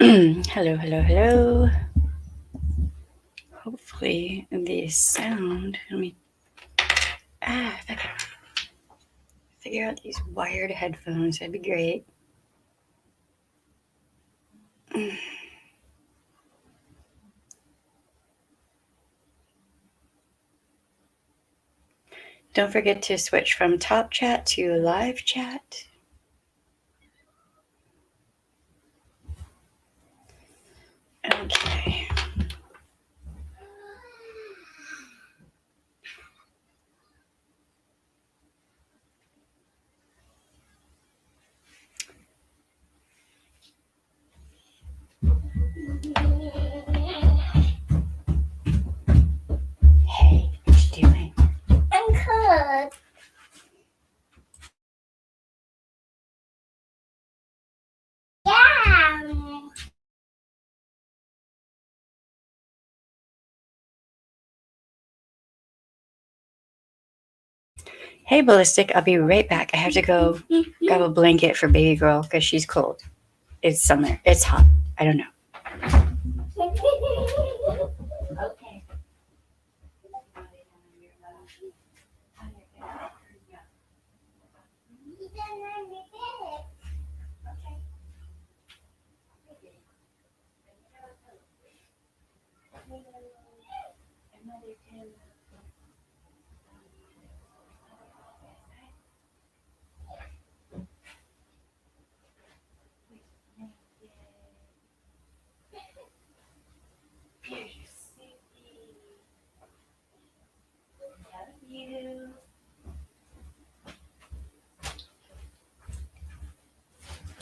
Hello, hello, hello. Hopefully the sound, let me, if I can figure out these wired headphones, that'd be great. Don't forget to switch from top chat to live chat. Okay. Hey, what you doing? I'm good. Yeah. Hey, Ballistic, I'll be right back. I have to go grab a blanket for baby girl because she's cold. It's summer. It's hot. I don't know. Okay.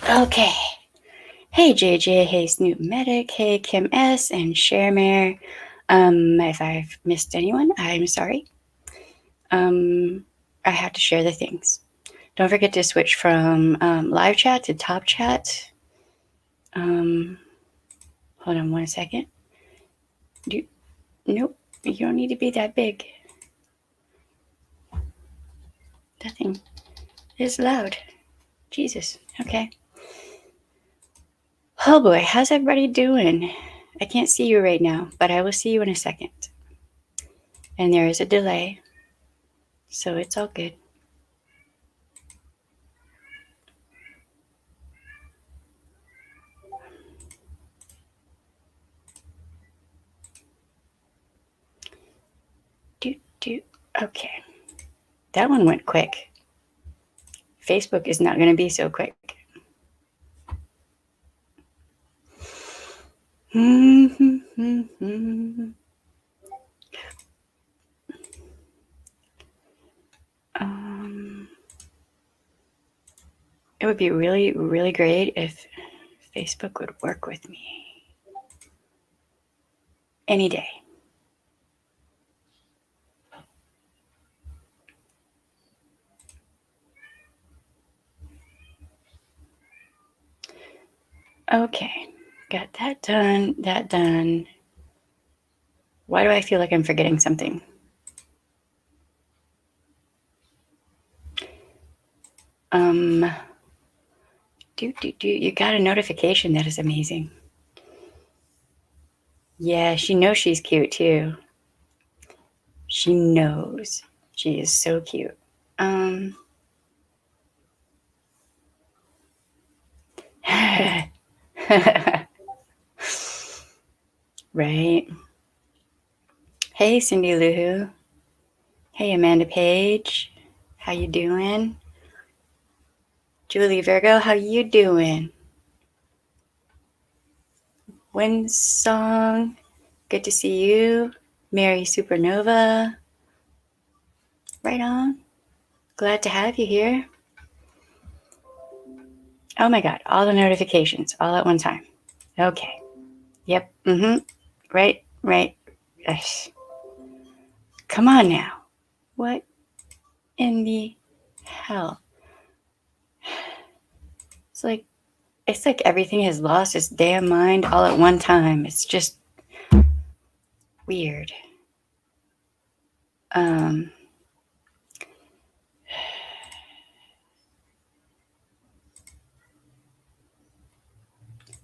Okay. Hey JJ, hey Snoop Medic, hey Kim S, and Sharemare. If I've missed anyone, I'm sorry. I have to share the things. Don't forget to switch from live chat to top chat. Hold on 1 second. Nope, you don't need to be that big. That thing is loud. Jesus. Okay. Oh boy, how's everybody doing? I can't see you right now, but I will see you in a second. And there is a delay, so it's all good. Okay. That one went quick. Facebook is not going to be so quick. It would be really, really great if Facebook would work with me any day. Okay, got that done, that done. Why do I feel like I'm forgetting something? You got a notification. That is amazing. Yeah, she knows she's cute too. She knows. She is so cute. Right. Hey, Cindy Lou Who. Hey, Amanda Page. How you doing? Julie Virgo, how you doing? Wind Song, good to see you. Mary Supernova. Right on. Glad to have you here. Oh my God, all the notifications all at one time. Okay. Yep. Right. Yes. Come on now. What in the hell? It's like everything has lost its damn mind all at one time. It's just weird.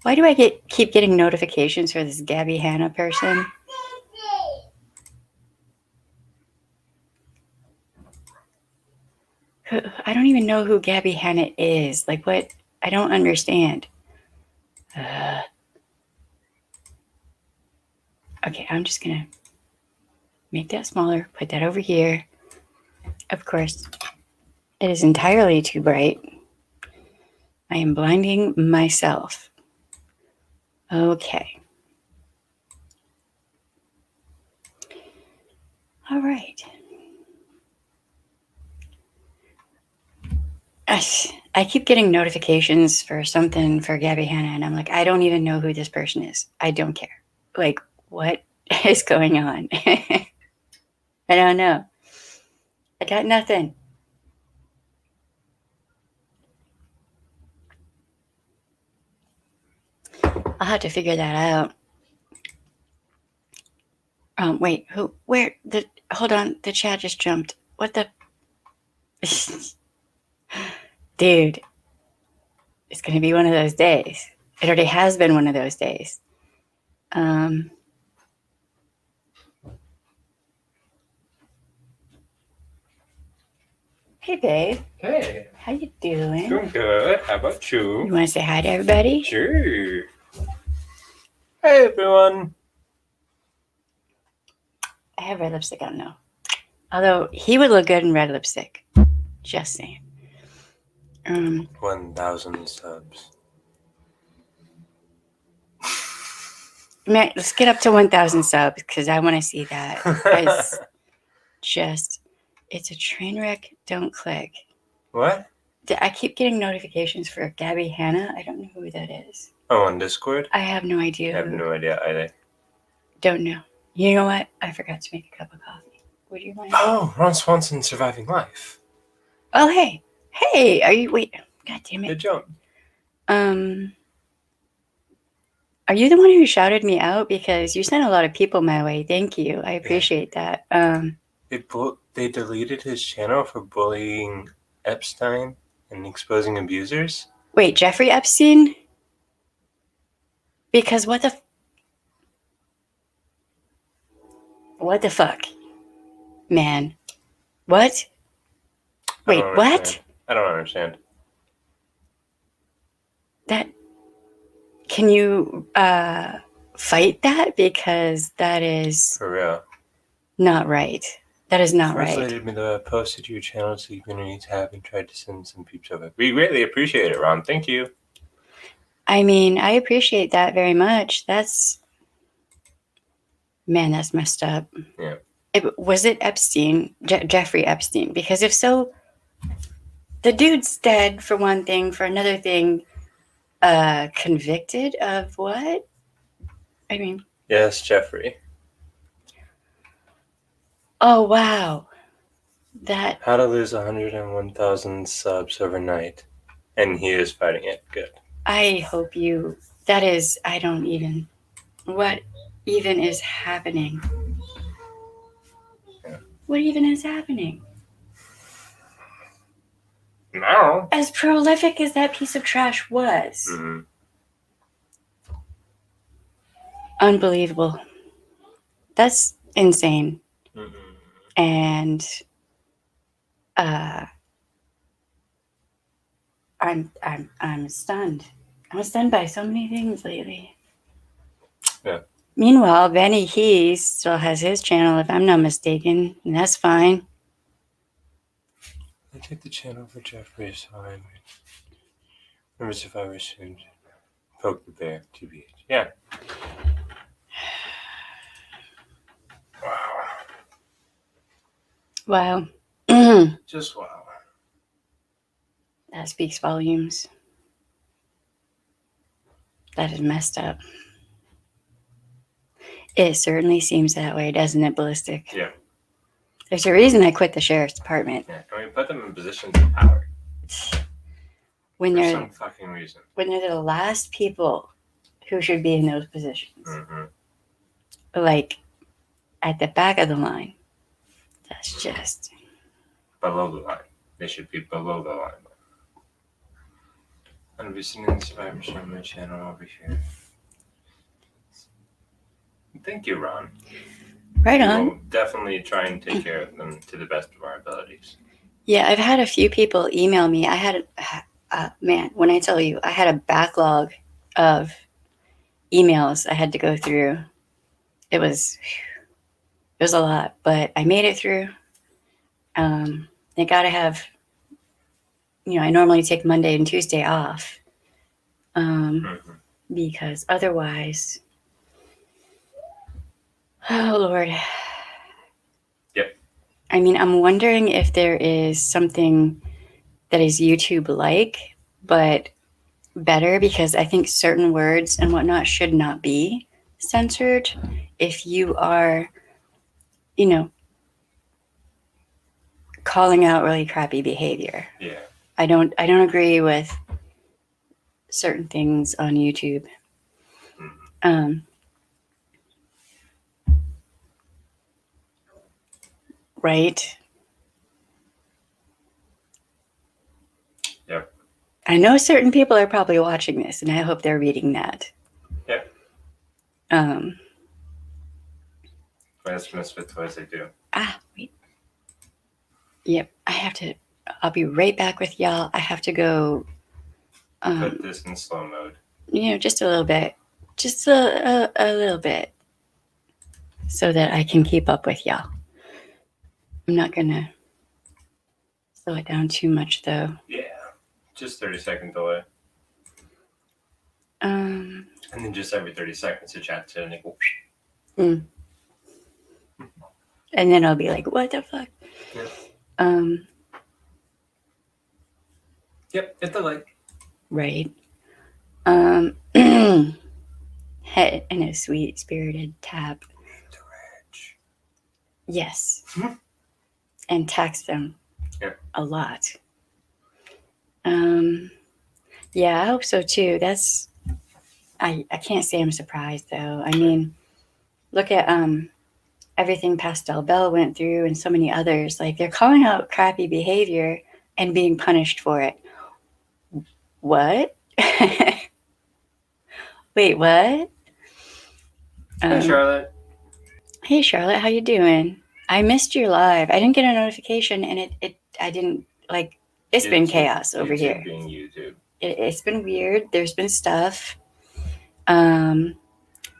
Why do I keep getting notifications for this Gabby Hanna person? I don't even know who Gabby Hanna is. Like, what? I don't understand. Okay, I'm just going to make that smaller, put that over here. Of course, it is entirely too bright. I am blinding myself. Okay. All right. I keep getting notifications for something for Gabby Hanna, and I'm like, I don't even know who this person is. I don't care. Like, what is going on? I don't know. I got nothing. I'll have to figure that out. Wait, hold on, the chat just jumped. What the? Dude, it's going to be one of those days. It already has been one of those days. Hey, babe. Hey. How you doing? Doing good. How about you? You want to say hi to everybody? Sure. Hey, everyone. I have red lipstick on now. Although he would look good in red lipstick. Just saying. 1,000 subs. Man, let's get up to 1,000 subs because I want to see that. It's a train wreck. Don't click. What? I keep getting notifications for Gabby Hanna. I don't know who that is. Oh, on Discord? I have no idea. I have no idea either. Don't know. You know what? I forgot to make a cup of coffee. Would you mind? Oh, Ron Swanson Surviving Life. Oh, hey. Hey, are you... Wait. God damn it. Good job. Are you the one who shouted me out? Because you sent a lot of people my way. Thank you. I appreciate that. They deleted his channel for bullying Epstein and exposing abusers? Wait, Jeffrey Epstein? Because what the fuck? Man. What? Wait, what? I don't understand. That... Can you fight that? Because that is... For real. Not right. That is not right. Translated me the post to your channel to the community tab and tried to send some peeps over. We greatly appreciate it, Ron. Thank you. I mean, I appreciate that very much. That's... Man, that's messed up. Yeah. Was it Epstein? Jeffrey Epstein? Because if so, the dude's dead for one thing. For another thing, convicted of what? I mean... Yes, Jeffrey. Oh, wow. That... How to lose 101,000 subs overnight. And he is fighting it. Good. I hope you... That is... I don't even... What even is happening? Yeah. What even is happening? No. As prolific as that piece of trash was. Mm-hmm. Unbelievable. That's insane. Mm-hmm. And I'm stunned. I'm stunned by so many things lately. Yeah. Meanwhile, Benny Keyz still has his channel, if I'm not mistaken, and that's fine. I take the channel for Jeffrey, so I remember if I were soon. Poke the bear, TBH. Yeah. Wow. Wow. Just wow. That speaks volumes. That is messed up. It certainly seems that way, doesn't it, Ballistic? Yeah. There's a reason I quit the sheriff's department. Yeah. And we put them in positions of power. When For they're some fucking reason. when they're the last people who should be in those positions. Mm-hmm. Like at the back of the line. That's just Below the line. They should be below the line. I'll be sending the survivors on my channel over here. Thank you, Ron. Right We on. will definitely try and take care of them to the best of our abilities. Yeah, I've had a few people email me. I had, man, when I tell you, I had a backlog of emails I had to go through. It was a lot, but I made it through. I got to have, I normally take Monday and Tuesday off because otherwise, oh Lord. Yep. I mean, I'm wondering if there is something that is YouTube-like, but better, because I think certain words and whatnot should not be censored if you are, calling out really crappy behavior. Yeah. I don't agree with certain things on YouTube. Right? Yep. I know certain people are probably watching this, and I hope they're reading that. Yep. As Misfit Toys, I do. Wait. Yep. I'll be right back with y'all. I have to go. Put this in slow mode. Just a little bit. Just a little bit. So that I can keep up with y'all. I'm not going to slow it down too much, though. Yeah. Just 30-second delay. And then just every 30 seconds to chat to Nicole. And then I'll be like, what the fuck? Yep. Yep, hit the like. Right. And a sweet spirited tap. Yes. And text them. Yep. A lot. Yeah, I hope so too. I can't say I'm surprised though. I mean, look at everything Pastel Bell went through and so many others. Like, they're calling out crappy behavior and being punished for it. What? Wait, what? Hey, Charlotte. Hey, Charlotte, how you doing? I missed your live. I didn't get a notification, and I didn't, like, it's been chaos over YouTube here. Being YouTube. It's been weird. There's been stuff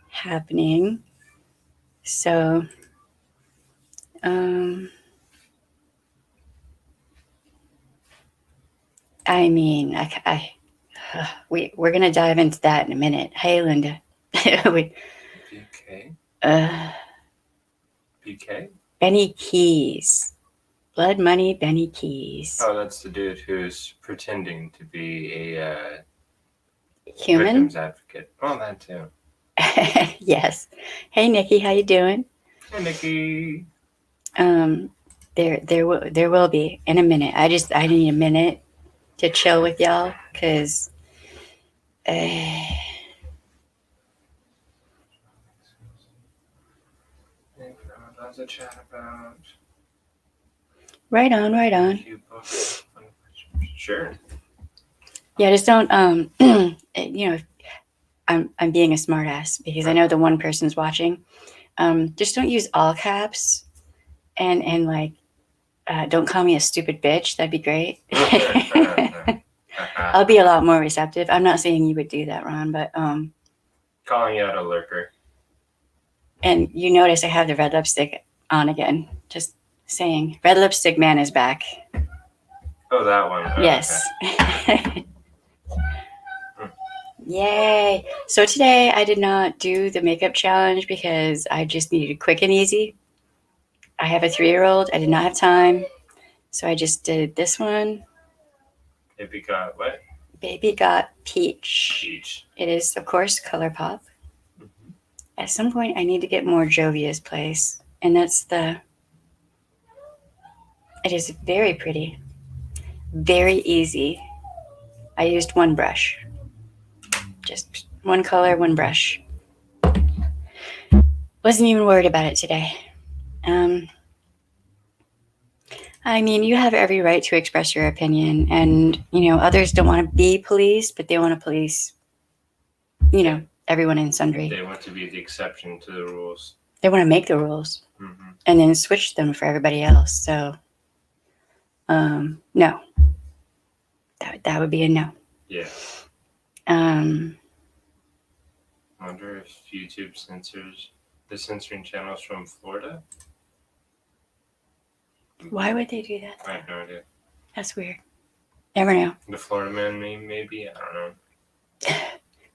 happening. So, I mean, we're gonna dive into that in a minute. Hey, Linda. BK. BK. Benny Keyz, Blood Money. Benny Keyz. Oh, that's the dude who's pretending to be a Human. victim's advocate. Oh, that too. Yes. Hey, Nikki, how you doing? Hey, Nikki. There will be in a minute. I need a minute to chill with y'all, because Lots of chat about. right on. Sure. Yeah, just don't I'm being a smartass because I know the one person's watching. Just don't use all caps, and like don't call me a stupid bitch. That'd be great. I'll be a lot more receptive. I'm not saying you would do that, Ron, but calling you out a lurker. And you notice I have the red lipstick on again. Just saying, red lipstick man is back. Oh, that one. Oh, yes. Okay. Yay. So today I did not do the makeup challenge because I just needed quick and easy. I have a 3-year-old. I did not have time. So I just did this one. Baby got what? Baby got peach. Peach. It is, of course, ColourPop. Mm-hmm. At some point, I need to get more Jovia's place. And that's it is very pretty. Very easy. I used one brush. Just one color, one brush. Wasn't even worried about it today. I mean, you have every right to express your opinion, and others don't want to be policed, but they want to police, everyone in sundry. They want to be the exception to the rules. They want to make the rules Mm-hmm. and then switch them for everybody else. So, no, that would be a no. Yeah. I wonder if YouTube censors the censoring channels from Florida. Why would they do that? I have no idea. That's weird. Never know. The Florida man, maybe. I don't know.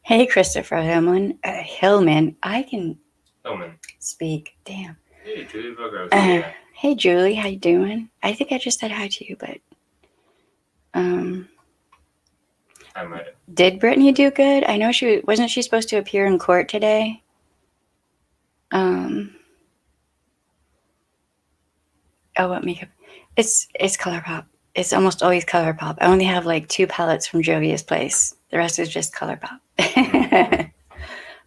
Hey, Christopher Hillman. I can Hillman. speak. Damn. Hey, Julie Bogos. Hey, Julie. How you doing? I think I just said hi to you, but I might have. Did Brittany do good? I know she wasn't supposed to appear in court today. Oh, what makeup? It's ColourPop. It's almost always ColourPop. I only have like 2 palettes from Jovia's place. The rest is just ColourPop.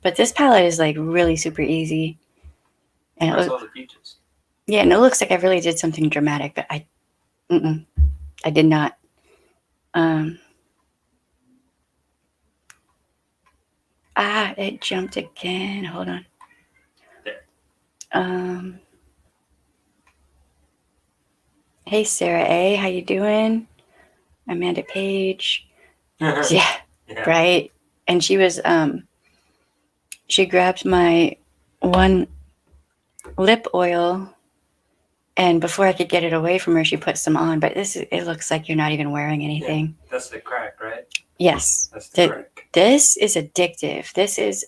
But this palette is like really super easy. And Where's all the peaches? Yeah, and it looks like I really did something dramatic, but I did not. It jumped again. Hold on. There. Hey, Sarah A. How you doing? Amanda Page. Yeah, right. And she was, she grabbed my one lip oil, and before I could get it away from her, she put some on. But it looks like you're not even wearing anything. Yeah, that's the crack, right? Yes. That's the crack. This is addictive. This is,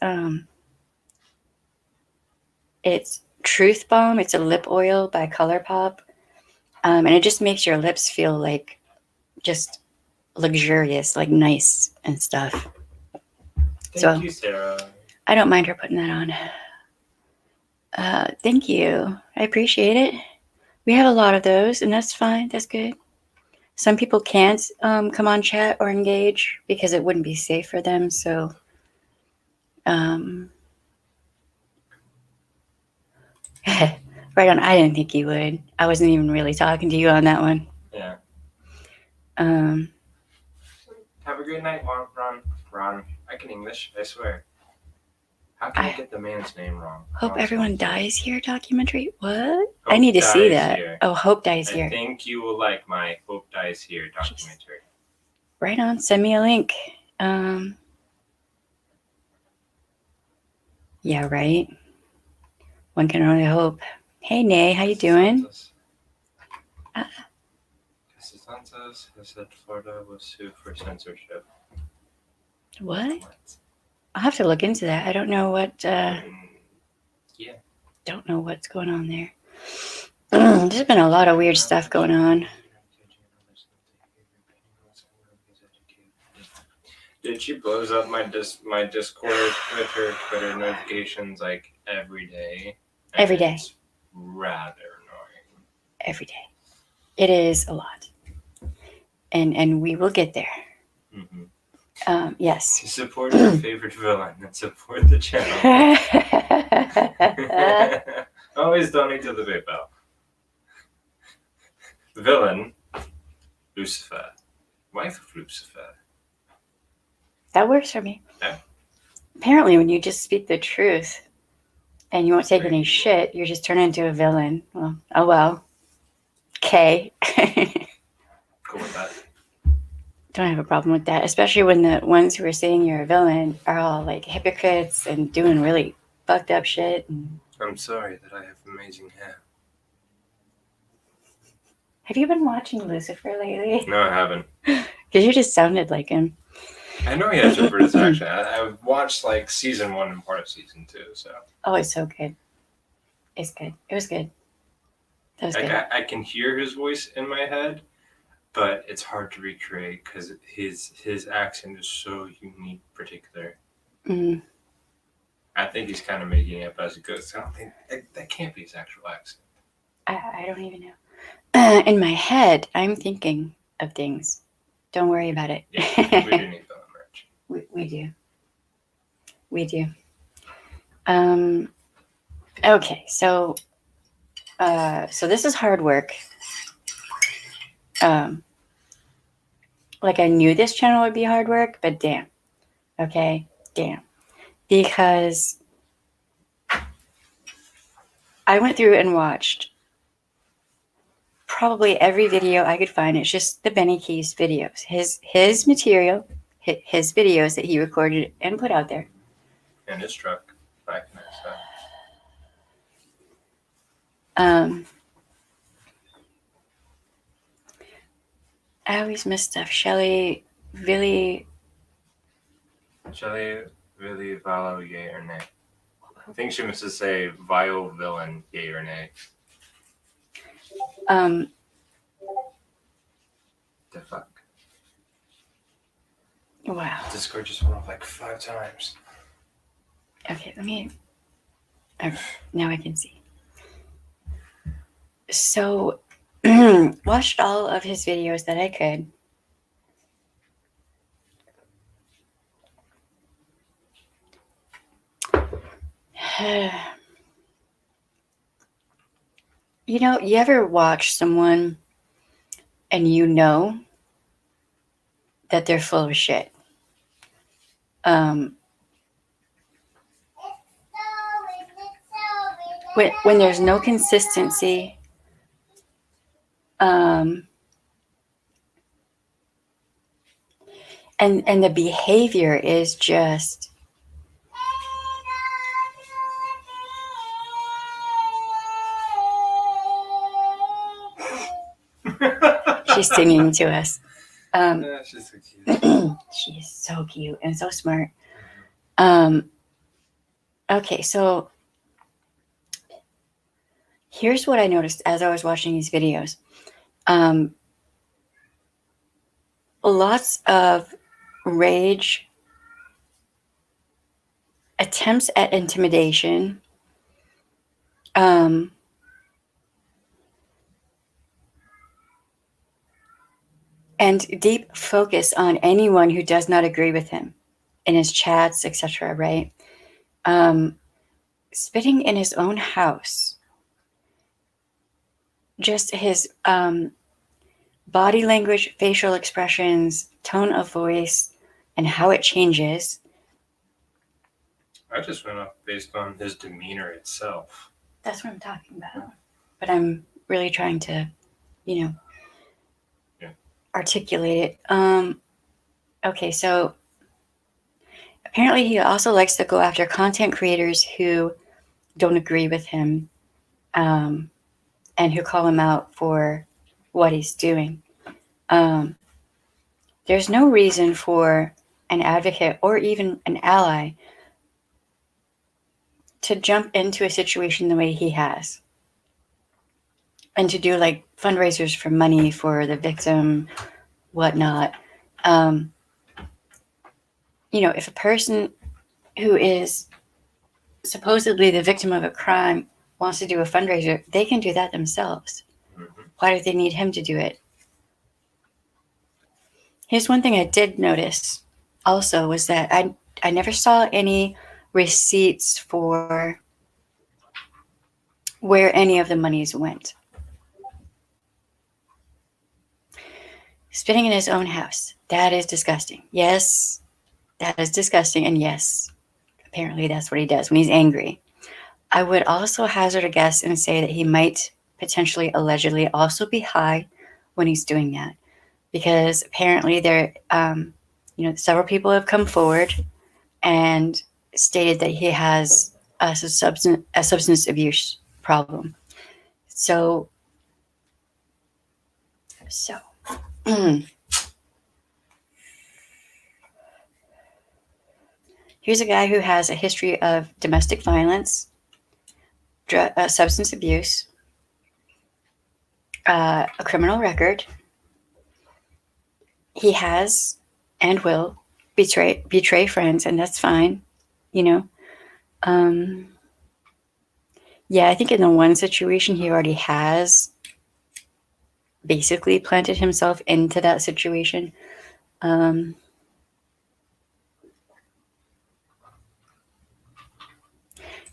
it's Truth Bomb. It's a lip oil by ColourPop. And it just makes your lips feel like just luxurious, like nice and stuff. Thank you, Sarah. I don't mind her putting that on. Thank you. I appreciate it. We have a lot of those, and that's fine. That's good. Some people can't come on chat or engage because it wouldn't be safe for them. So, right on. I didn't think you would. I wasn't even really talking to you on that one. Yeah. Have a great night, Ron. I can English, I swear. How can I get the man's name wrong? Hope Everyone Dies Here documentary. What? Hope I need to see that. Here. Oh, Hope Dies Here. I think you will like my Hope Dies Here documentary. Right on. Send me a link. Yeah, right. One can only hope. Hey, Nay, how you doing? Santos has said Florida will sue for censorship. What? I'll have to look into that. I don't know what. Don't know what's going on there. There's been a lot of weird stuff going on. Dude, she blows up my Discord with her Twitter notifications like every day. Every day. It's rather annoying. Every day. It is a lot. And we will get there. Mm-hmm. Yes. To support your favorite villain and support the channel. Always donate to the PayPal. Villain, Lucifer. Wife of Lucifer. That works for me. Yeah. Apparently, when you just speak the truth and you won't take any shit, you're just turning into a villain. Well, oh well. Okay. Cool with that. Don't have a problem with that, especially when the ones who are saying you're a villain are all like hypocrites and doing really fucked up shit. I'm sorry that I have amazing hair. Have you been watching Lucifer lately? No, I haven't. Because you just sounded like him. I know he has a British accent. I watched like season 1 and part of season 2, so. Oh, it's so good. It's good. It was good. That was like, good. I can hear his voice in my head, but it's hard to recreate because his accent is so unique, particular. Mm. I think he's kind of making it up as it goes. I don't think that can't be his actual accent. I don't even know. In my head, I'm thinking of things. Don't worry about it. Yeah, we do need villain merch. We do. We do. Okay, so this is hard work. Like I knew this channel would be hard work, but damn. Okay, damn. Because I went through and watched probably every video I could find. It's just the Benny Keyz videos. His material, his videos that he recorded and put out there. And his truck back in his side. I always miss stuff. Shelley, really. Shelley, really, Valo, yay or nay? I think she must say vile villain, yay or nay. The fuck? Wow. Discord just went off like 5 times. Okay, let me. Okay, now I can see. So, watched all of his videos that I could. You know, you ever watch someone and you know that they're full of shit? When there's no consistency, and the behavior is just she's singing to us. Yeah, she's so cute. She is so cute and so smart. Okay, so here's what I noticed as I was watching these videos. Lots of rage, attempts at intimidation, and deep focus on anyone who does not agree with him in his chats, etc., right? Spitting in his own house. Just his body language, facial expressions, tone of voice, and how it changes. I just went off based on his demeanor itself. That's what I'm talking about. But I'm really trying to, articulate it. Okay, so apparently he also likes to go after content creators who don't agree with him, and who call him out for what he's doing. There's no reason for an advocate or even an ally to jump into a situation the way he has and to do like fundraisers for money for the victim, whatnot. If a person who is supposedly the victim of a crime wants to do a fundraiser, they can do that themselves. Mm-hmm. Why do they need him to do it? Here's one thing I did notice also was that I never saw any receipts for where any of the monies went. Spitting in his own house. That is disgusting. Yes, that is disgusting. And yes, apparently that's what he does when he's angry. I would also hazard a guess and say that he might potentially, allegedly, also be high when he's doing that. Because apparently there, several people have come forward and stated that he has a substance abuse problem. So here's a guy who has a history of domestic violence, substance abuse, a criminal record. He has and will betray friends, and that's fine, Yeah, I think in the one situation he already has basically planted himself into that situation.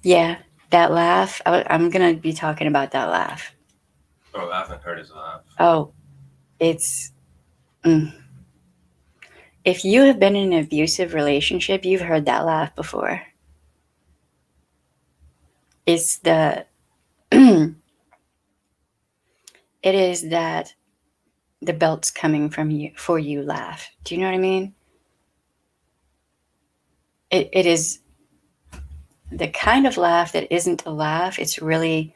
Yeah, that laugh. I'm going to be talking about that laugh. Oh, I haven't heard his laugh. Oh, it's if you have been in an abusive relationship, you've heard that laugh before. It's the it is that the belt's coming from you for you laugh. Do you know what I mean? It is the kind of laugh that isn't a laugh. It's really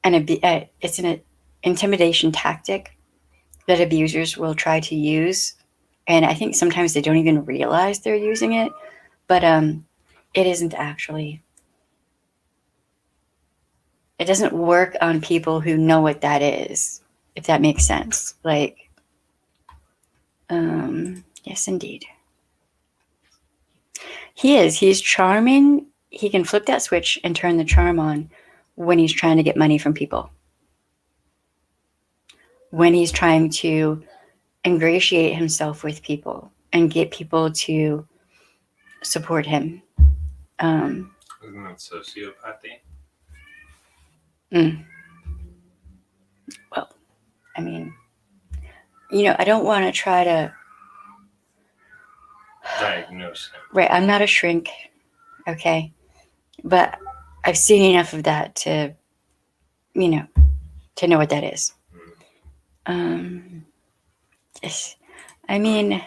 it's an intimidation tactic that abusers will try to use, and I think sometimes they don't even realize they're using it. But it isn't actually. It doesn't work on people who know what that is, if that makes sense. Like, yes, indeed. He's charming. He can flip that switch and turn the charm on when he's trying to get money from people. When he's trying to ingratiate himself with people and get people to support him. Isn't that sociopathy? Well, I mean, I don't want to try to diagnose him. Right, I'm not a shrink, okay? But I've seen enough of that to know what that is. Yes. I mean,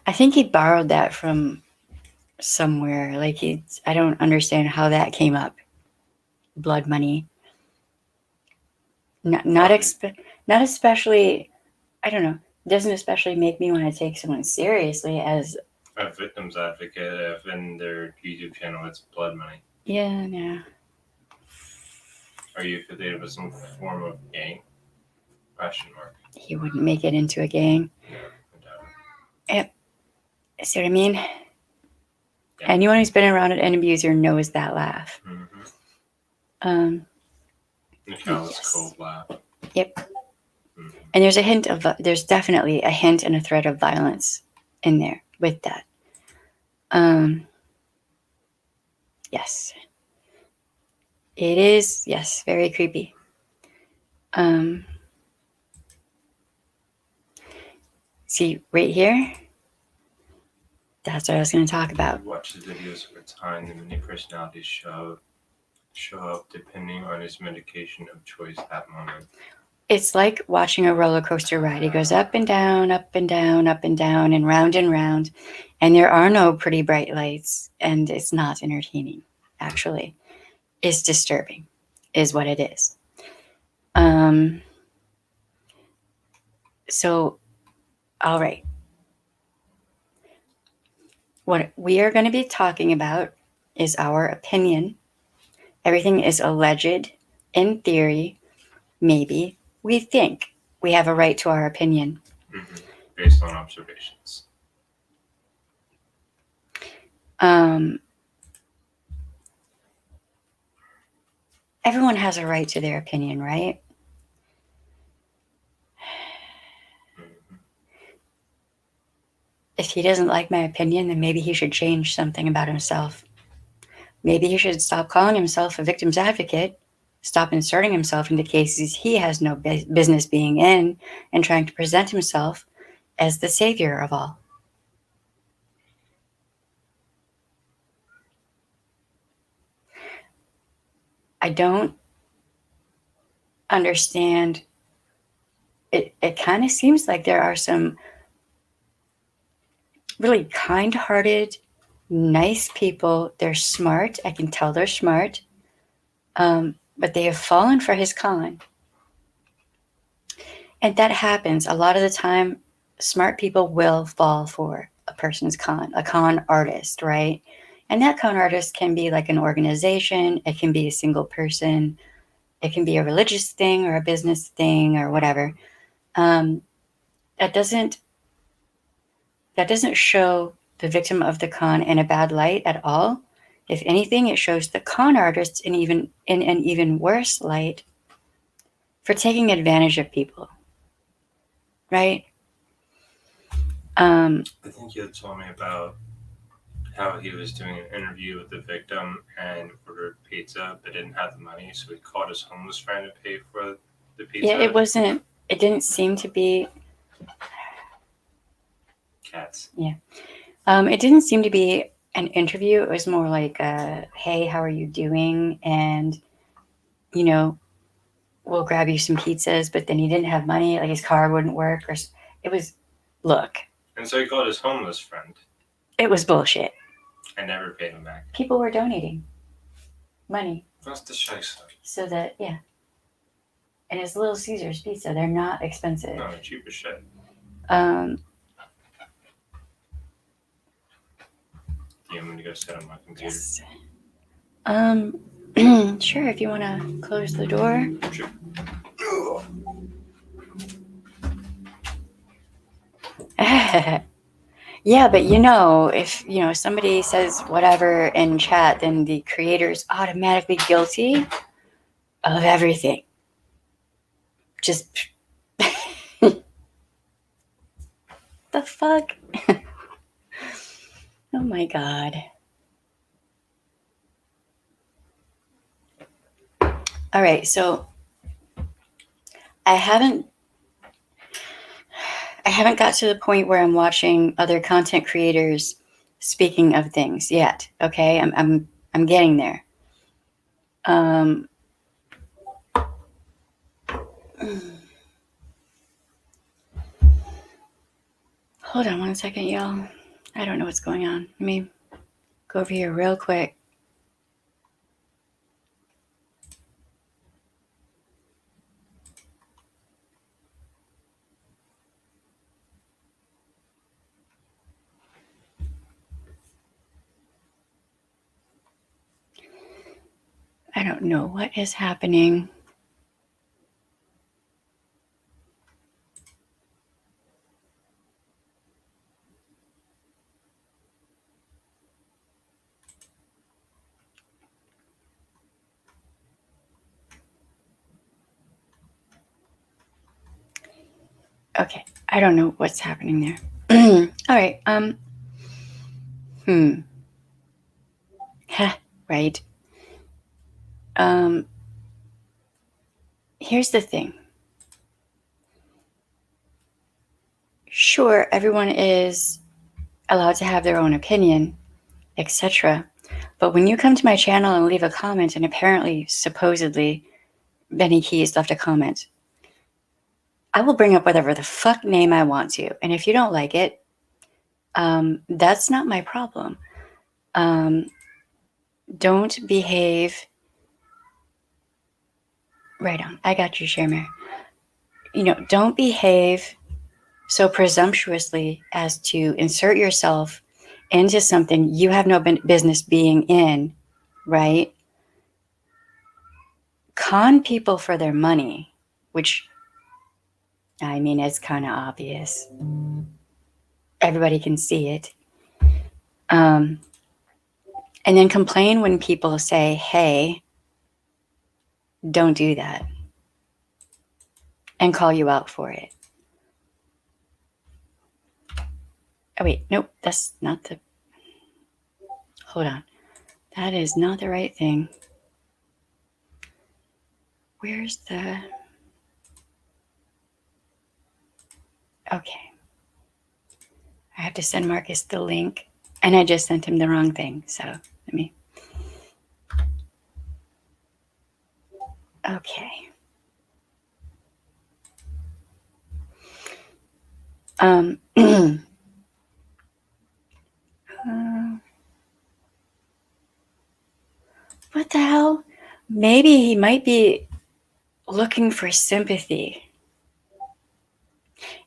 I think he borrowed that from somewhere. Like I don't understand how that came up. Blood money. Not especially. I don't know. Doesn't especially make me want to take someone seriously as a victim's advocate. If in their YouTube channel it's blood money. Yeah, no. Are you affiliated with some form of gang? Question mark. He wouldn't make it into a gang. No, I doubt it. Yep. See what I mean? Yeah. Anyone who's been around an abuser knows that laugh. Mm-hmm. The callous, cold laugh. Yep. Mm-hmm. And there's definitely a hint and a threat of violence in there with that. Yes. It is, yes, very creepy. See, right here, that's what I was going to talk about. You watch the videos over time, and many personalities show up depending on his medication of choice at that moment. It's like watching a roller coaster ride. It goes up and down, up and down, up and down, and round, and there are no pretty bright lights, and it's not entertaining, actually. It's disturbing, is what it is. So, all right. What we are going to be talking about is our opinion. Everything is alleged, in theory, maybe. We think we have a right to our opinion. Mm-hmm. Based on observations. Everyone has a right to their opinion, right? Mm-hmm. If he doesn't like my opinion, then maybe he should change something about himself. Maybe he should stop calling himself a victim's advocate, stop inserting himself into cases he has no business being in, and trying to present himself as the savior of all. I don't understand. It kind of seems like there are some really kind-hearted, nice people. They're smart. I can tell they're smart. But they have fallen for his con. And that happens. A lot of the time, smart people will fall for a person's con, a con artist, right? And that con artist can be like an organization. It can be a single person. It can be a religious thing or a business thing or whatever. That doesn't show the victim of the con in a bad light at all. If anything, it shows the con artists in an even worse light for taking advantage of people. Right? I think you had told me about how he was doing an interview with the victim and ordered pizza but didn't have the money, so he called his homeless friend to pay for the pizza. Yeah, it didn't seem to be... Cats. Yeah. It didn't seem to be an interview. It was more like, hey, how are you doing? And, you know, we'll grab you some pizzas, but then he didn't have money. Like his car wouldn't work. Or it was, look. And so he called his homeless friend. It was bullshit. I never paid him back. People were donating money. That's the shiesty. So that, yeah. And it's Little Caesars pizza. They're not expensive. No, cheap as shit. Yeah, I'm gonna go sit on my computer. Yes. Sure, if you want to close the door. Sure. Yeah, but if somebody says whatever in chat, then the creator's automatically guilty of everything. Just the fuck? Oh my God. All right, so I haven't got to the point where I'm watching other content creators speaking of things yet. Okay, I'm getting there. Hold on one second, y'all. I don't know what's going on. Let me go over here real quick. I don't know what is happening. Okay, I don't know what's happening there. All right. Right. Here's the thing. Sure, everyone is allowed to have their own opinion, etc. But when you come to my channel and leave a comment, and apparently, supposedly, Benny Keyz left a comment, I will bring up whatever the fuck name I want to. And if you don't like it, that's not my problem. Don't behave. Right on. I got you, Shermer. Don't behave so presumptuously as to insert yourself into something you have no business being in, right? Con people for their money, which, I mean, it's kind of obvious. Everybody can see it. And then complain when people say, hey, don't do that, and call you out for it. Oh, wait, nope, that's not the... Hold on. That is not the right thing. Where's the... Okay. I have to send Marcus the link, and I just sent him the wrong thing, so let me... Okay. What the hell? Maybe he might be looking for sympathy.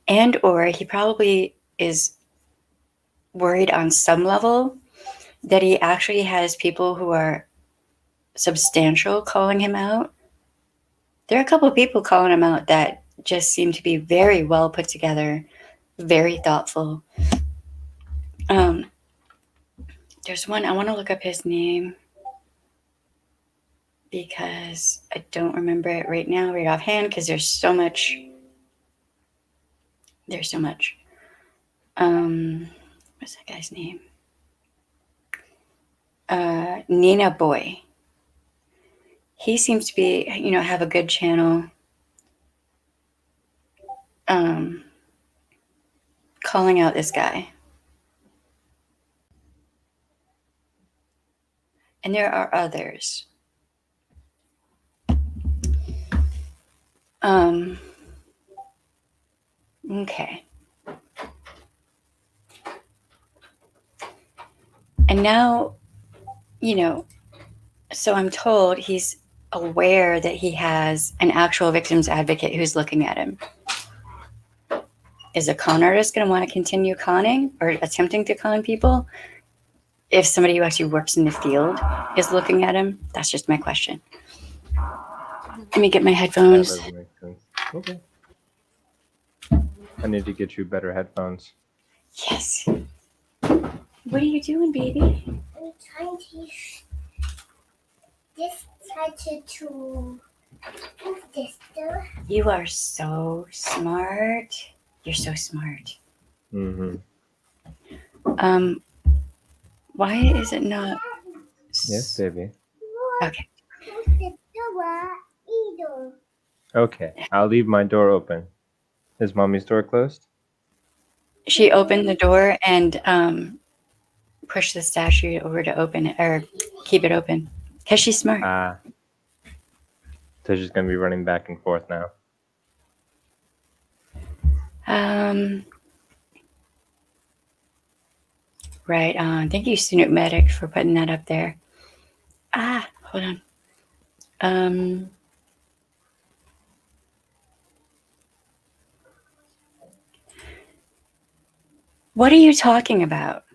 And or he probably is worried on some level that he actually has people who are substantial calling him out. There are a couple of people calling him out that just seem to be very well put together, very thoughtful. There's one, I want to look up his name because I don't remember it right now, right offhand, because there's so much. What's that guy's name? Nina Boy. He seems to be, have a good channel. Calling out this guy. And there are others. Okay. And now, so I'm told he's aware that he has an actual victim's advocate who's looking at him. Is a con artist going to want to continue conning or attempting to con people if somebody who actually works in the field is looking at him? That's just my question. Let me get my headphones. That doesn't make sense. Okay. I need to get you better headphones. Yes. What are you doing, baby? I'm trying to to move this door. You are so smart. You're so smart. Mm-hmm. Why is it not? Yes, baby. Okay. Move the door either. Okay, I'll leave my door open. Is mommy's door closed? She opened the door and pushed the statue over to open it or keep it open because she's smart. So she's gonna be running back and forth now. Right on. Thank you, Snoop Medic, for putting that up there. Hold on. What are you talking about?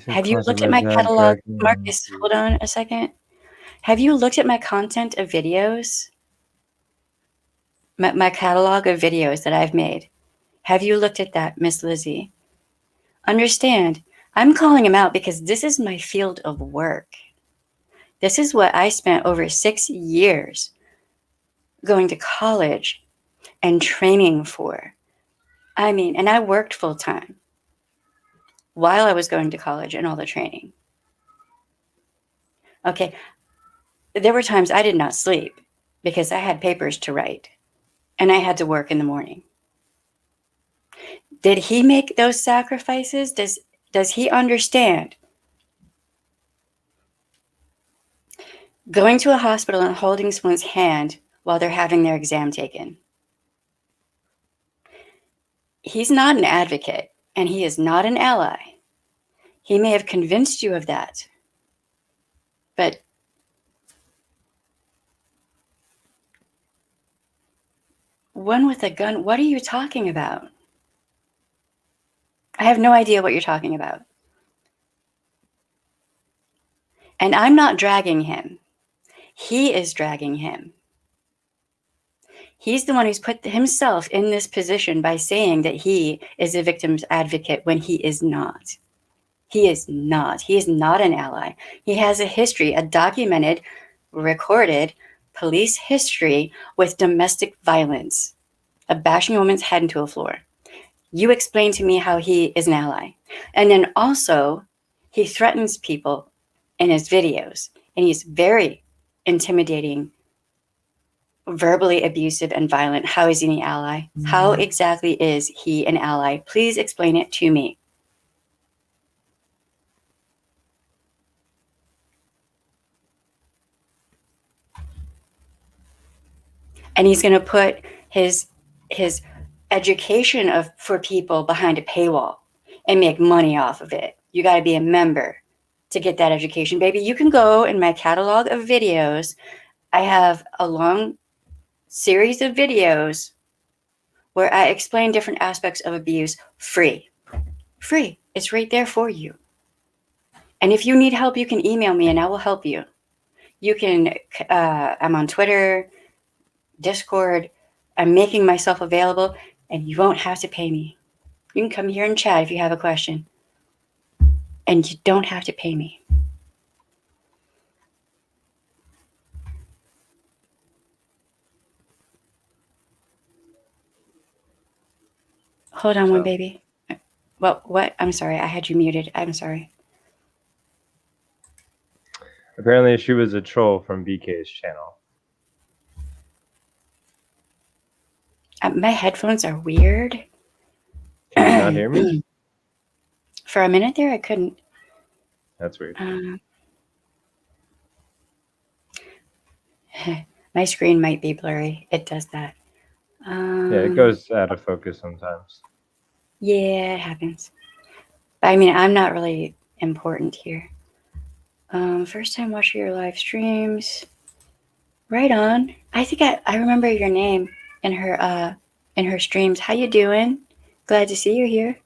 Have you looked at my catalog? Marcus, hold on a second. Have you looked at my content of videos? My catalog of videos that I've made. Have you looked at that, Miss Lizzie? Understand, I'm calling him out because this is my field of work. This is what I spent over 6 years going to college and training for. I mean, and I worked full time while I was going to college and all the training. Okay, there were times I did not sleep because I had papers to write and I had to work in the morning. Did he make those sacrifices? Does he understand going to a hospital and holding someone's hand while they're having their exam taken? He's not an advocate and he is not an ally. He may have convinced you of that, but one with a gun, what are you talking about? I have no idea what you're talking about. And I'm not dragging him. He is dragging him. He's the one who's put himself in this position by saying that he is a victim's advocate when he is not. He is not. He is not an ally. He has a history, a documented, recorded police history with domestic violence, of bashing a woman's head into a floor. You explain to me how he is an ally. And then also, he threatens people in his videos, and he's very intimidating, verbally abusive and violent. How is he an ally? How exactly is he an ally? Please explain it to me. And he's going to put his education for people behind a paywall and make money off of it. You got to be a member to get that education, baby. You can go in my catalog of videos. I have a long series of videos where I explain different aspects of abuse free. Free. It's right there for you. And if you need help, you can email me and I will help you. You can, I'm on Twitter, Discord. I'm making myself available and you won't have to pay me. You can come here and chat if you have a question. And you don't have to pay me. Hold on one baby. Well, what? I'm sorry. I had you muted. I'm sorry. Apparently, she was a troll from BK's channel. My headphones are weird. Can you not hear me? For a minute there, I couldn't. That's weird. My screen might be blurry. It does that. Yeah, it goes out of focus sometimes. Yeah, it happens. But I mean, I'm not really important here. First time watching your live streams. Right on. I think I remember your name in her streams. How you doing? Glad to see you here.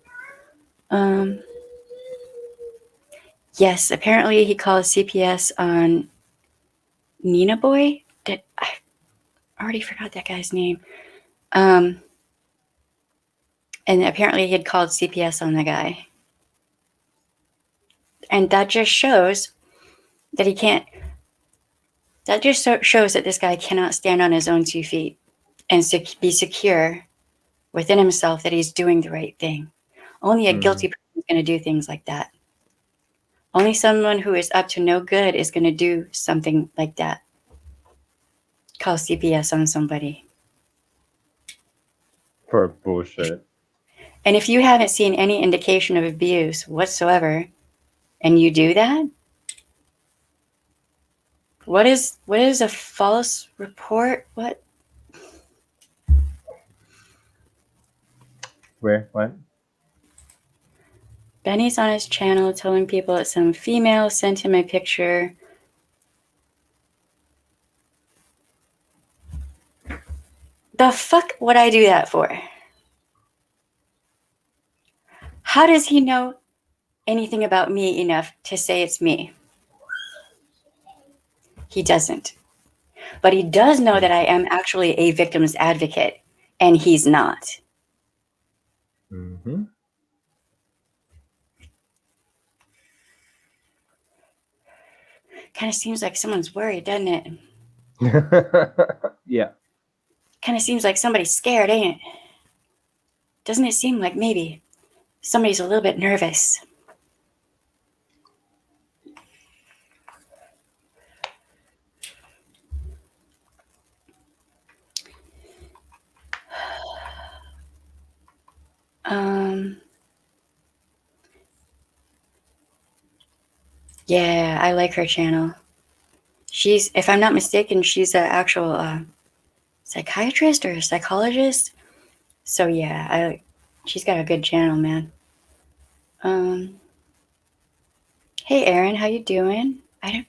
Yes, apparently he called CPS on Nina Boy. I already forgot that guy's name. And apparently he had called CPS on the guy. And that just shows that he can't. That just shows that this guy cannot stand on his own 2 feet and be secure within himself that he's doing the right thing. Only a guilty person is going to do things like that. Only someone who is up to no good is going to do something like that. Call CPS on somebody. For bullshit. And if you haven't seen any indication of abuse whatsoever, and you do that, what is a false report? What? Where? What? Benny's on his channel telling people that some female sent him a picture. The fuck would I do that for? How does he know anything about me enough to say it's me? He doesn't. But he does know that I am actually a victim's advocate, and he's not. Mm-hmm. Kind of seems like someone's worried, doesn't it? Yeah. Kind of seems like somebody's scared, ain't it? Doesn't it seem like maybe somebody's a little bit nervous? Yeah, I like her channel. She's, if I'm not mistaken, she's an actual psychiatrist or a psychologist. So yeah, she's got a good channel, man. Hey Aaron, how you doing? I've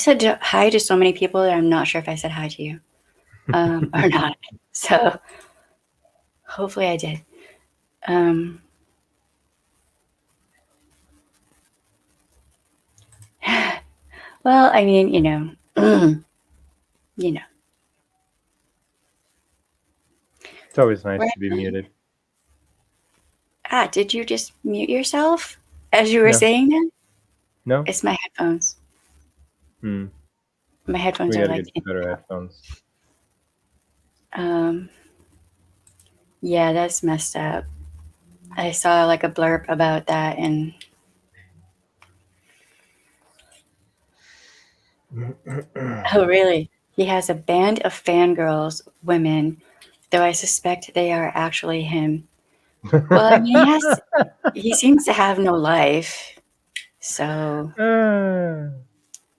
said hi to so many people that I'm not sure if I said hi to you or not. So hopefully I did. Well, I mean, you know. It's always nice to be muted. Did you just mute yourself as you were saying that? No. It's my headphones. My headphones we are gotta like get better headphones. Yeah, that's messed up. I saw like a blurb about that, and oh really? He has a band of fangirls, women, though I suspect they are actually him. Well, I mean, he seems to have no life, so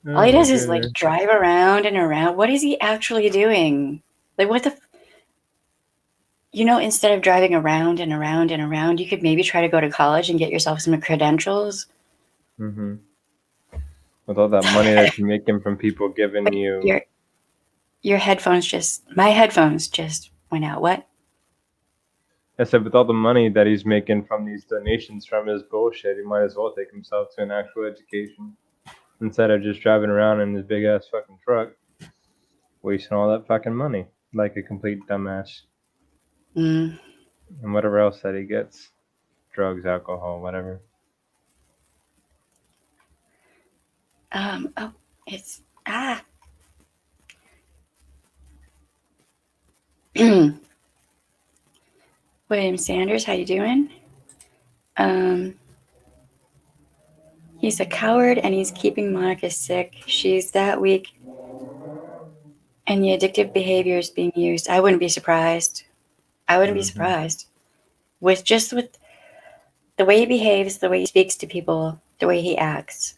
all he does is like drive around and around. What is he actually doing? Like, what the? Instead of driving around and around and around, you could maybe try to go to college and get yourself some credentials. Mm-hmm. With all that money that you're making from people giving you... Your headphones my headphones just went out. What? I said, with all the money that he's making from these donations from his bullshit, he might as well take himself to an actual education instead of just driving around in his big ass fucking truck, wasting all that fucking money like a complete dumbass. And whatever else that he gets, drugs, alcohol, whatever. Oh, it's William Sanders, how you doing? He's a coward and he's keeping Monica sick. She's that weak. And the addictive behavior is being used. I wouldn't be surprised. I wouldn't be surprised. With the way he behaves, the way he speaks to people, the way he acts.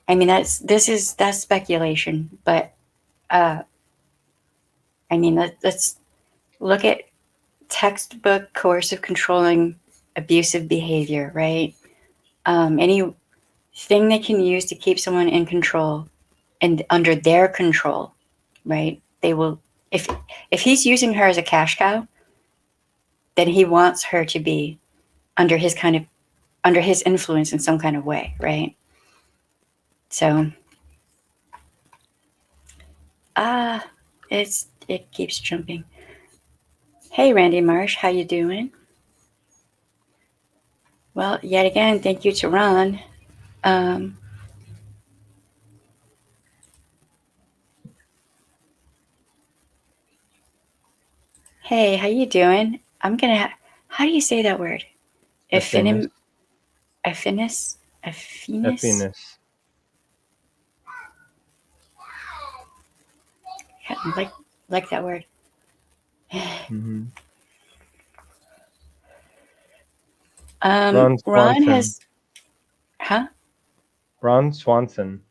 I mean, that's speculation, but I mean, let's look at textbook coercive, controlling, abusive behavior, right? Anything they can use to keep someone in control and under their control, right? They will, if he's using her as a cash cow, then he wants her to be under his influence in some kind of way, right? So, it keeps jumping. Hey, Randy Marsh, how you doing? Well, yet again, thank you to Ron. Hey, how you doing? I'm gonna. How do you say that word? Affinus. Like that word. Mm-hmm. Ron has. Huh? Ron Swanson.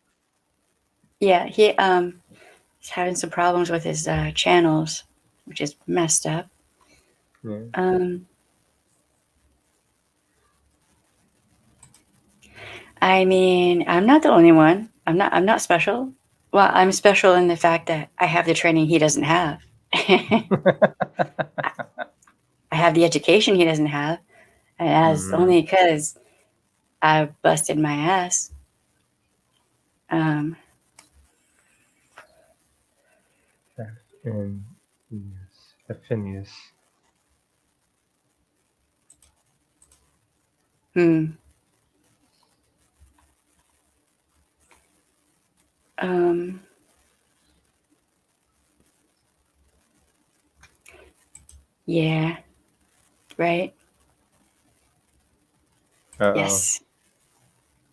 Yeah, he's having some problems with his channels, which is messed up. Yeah. I mean, I'm not the only one. I'm not special. Well, I'm special in the fact that I have the training he doesn't have. I have the education he doesn't have. And that's only because I busted my ass. Affinius. Yeah. Right? Uh-oh. Yes.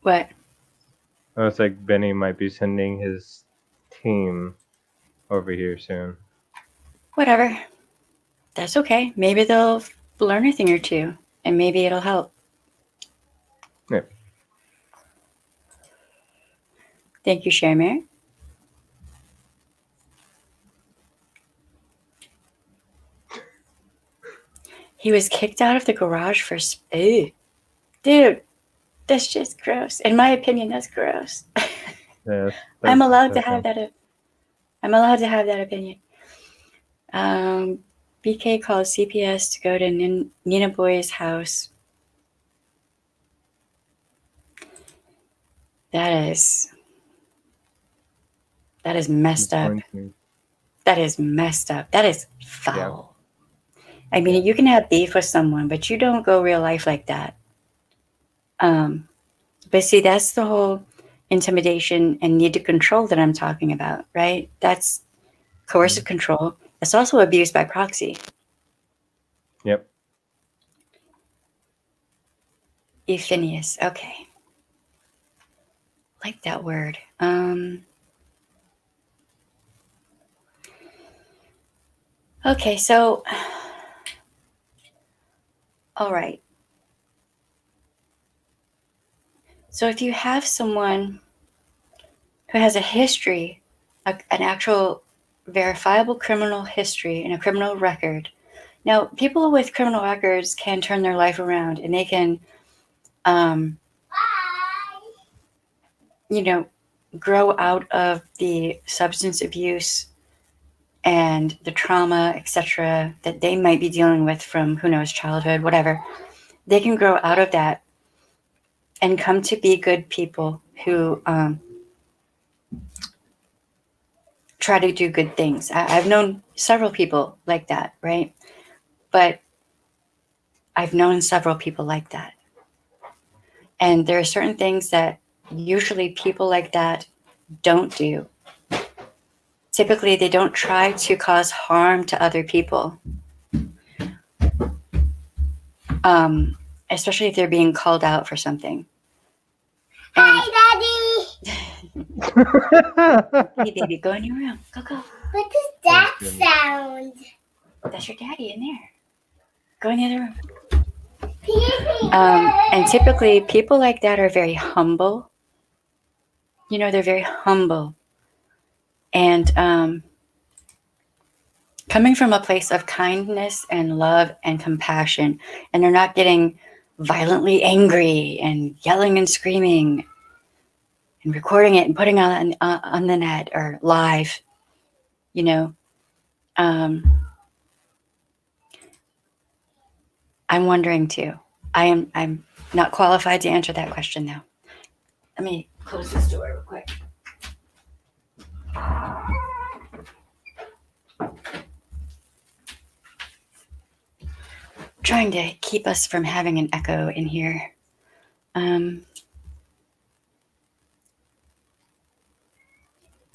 What? Oh, it's like Benny might be sending his team over here soon. Whatever. That's okay. Maybe they'll learn a thing or two, and maybe it'll help. Yeah. Thank you, Sharmir. He was kicked out of the garage for... Ew. Dude, that's just gross. In my opinion, that's gross. Yeah, I'm allowed to have that. I'm allowed to have that opinion. BK called CPS to go to Nina Boy's house. That is messed up. That is messed up. That is foul. Yeah. I mean, you can have beef with someone, but you don't go real life like that. But see, that's the whole intimidation and need to control that I'm talking about, right? That's coercive control. It's also abuse by proxy. Yep. Euphonious. Okay. Like that word. Okay, so, all right. So if you have someone who has a history, an actual verifiable criminal history and a criminal record. Now, people with criminal records can turn their life around, and they can, grow out of the substance abuse and the trauma, etc., that they might be dealing with from, who knows, childhood, whatever. They can grow out of that and come to be good people who try to do good things. I've known several people like that, right? But I've known several people like that. And there are certain things that usually people like that don't do. Typically, they don't try to cause harm to other people. Especially if they're being called out for something. And Daddy! hey, baby, go in your room. Go, go. What does that goodness. sound? That's your daddy in there. Go in the other room. Pee-pee. And typically, people like that are very humble. You know, they're very humble. And coming from a place of kindness and love and compassion. And they're not getting violently angry and yelling and screaming and recording it and putting it on the net or live, you know. I'm wondering too. I'm not qualified to answer that question though. Let me close this door real quick. Trying to keep us from having an echo in here. Oh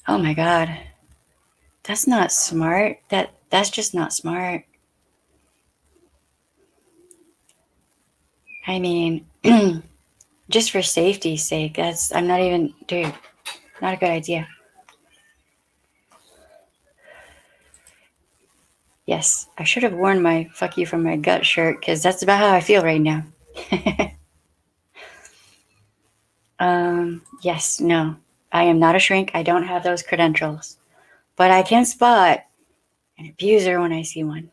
my God. That's not smart. That's just not smart. I mean, just for safety's sake, I'm not even, dude, not a good idea. Yes, I should have worn my fuck you from my gut shirt because that's about how I feel right now. Yes, no, I am not a shrink. I don't have those credentials, but I can spot an abuser when I see one.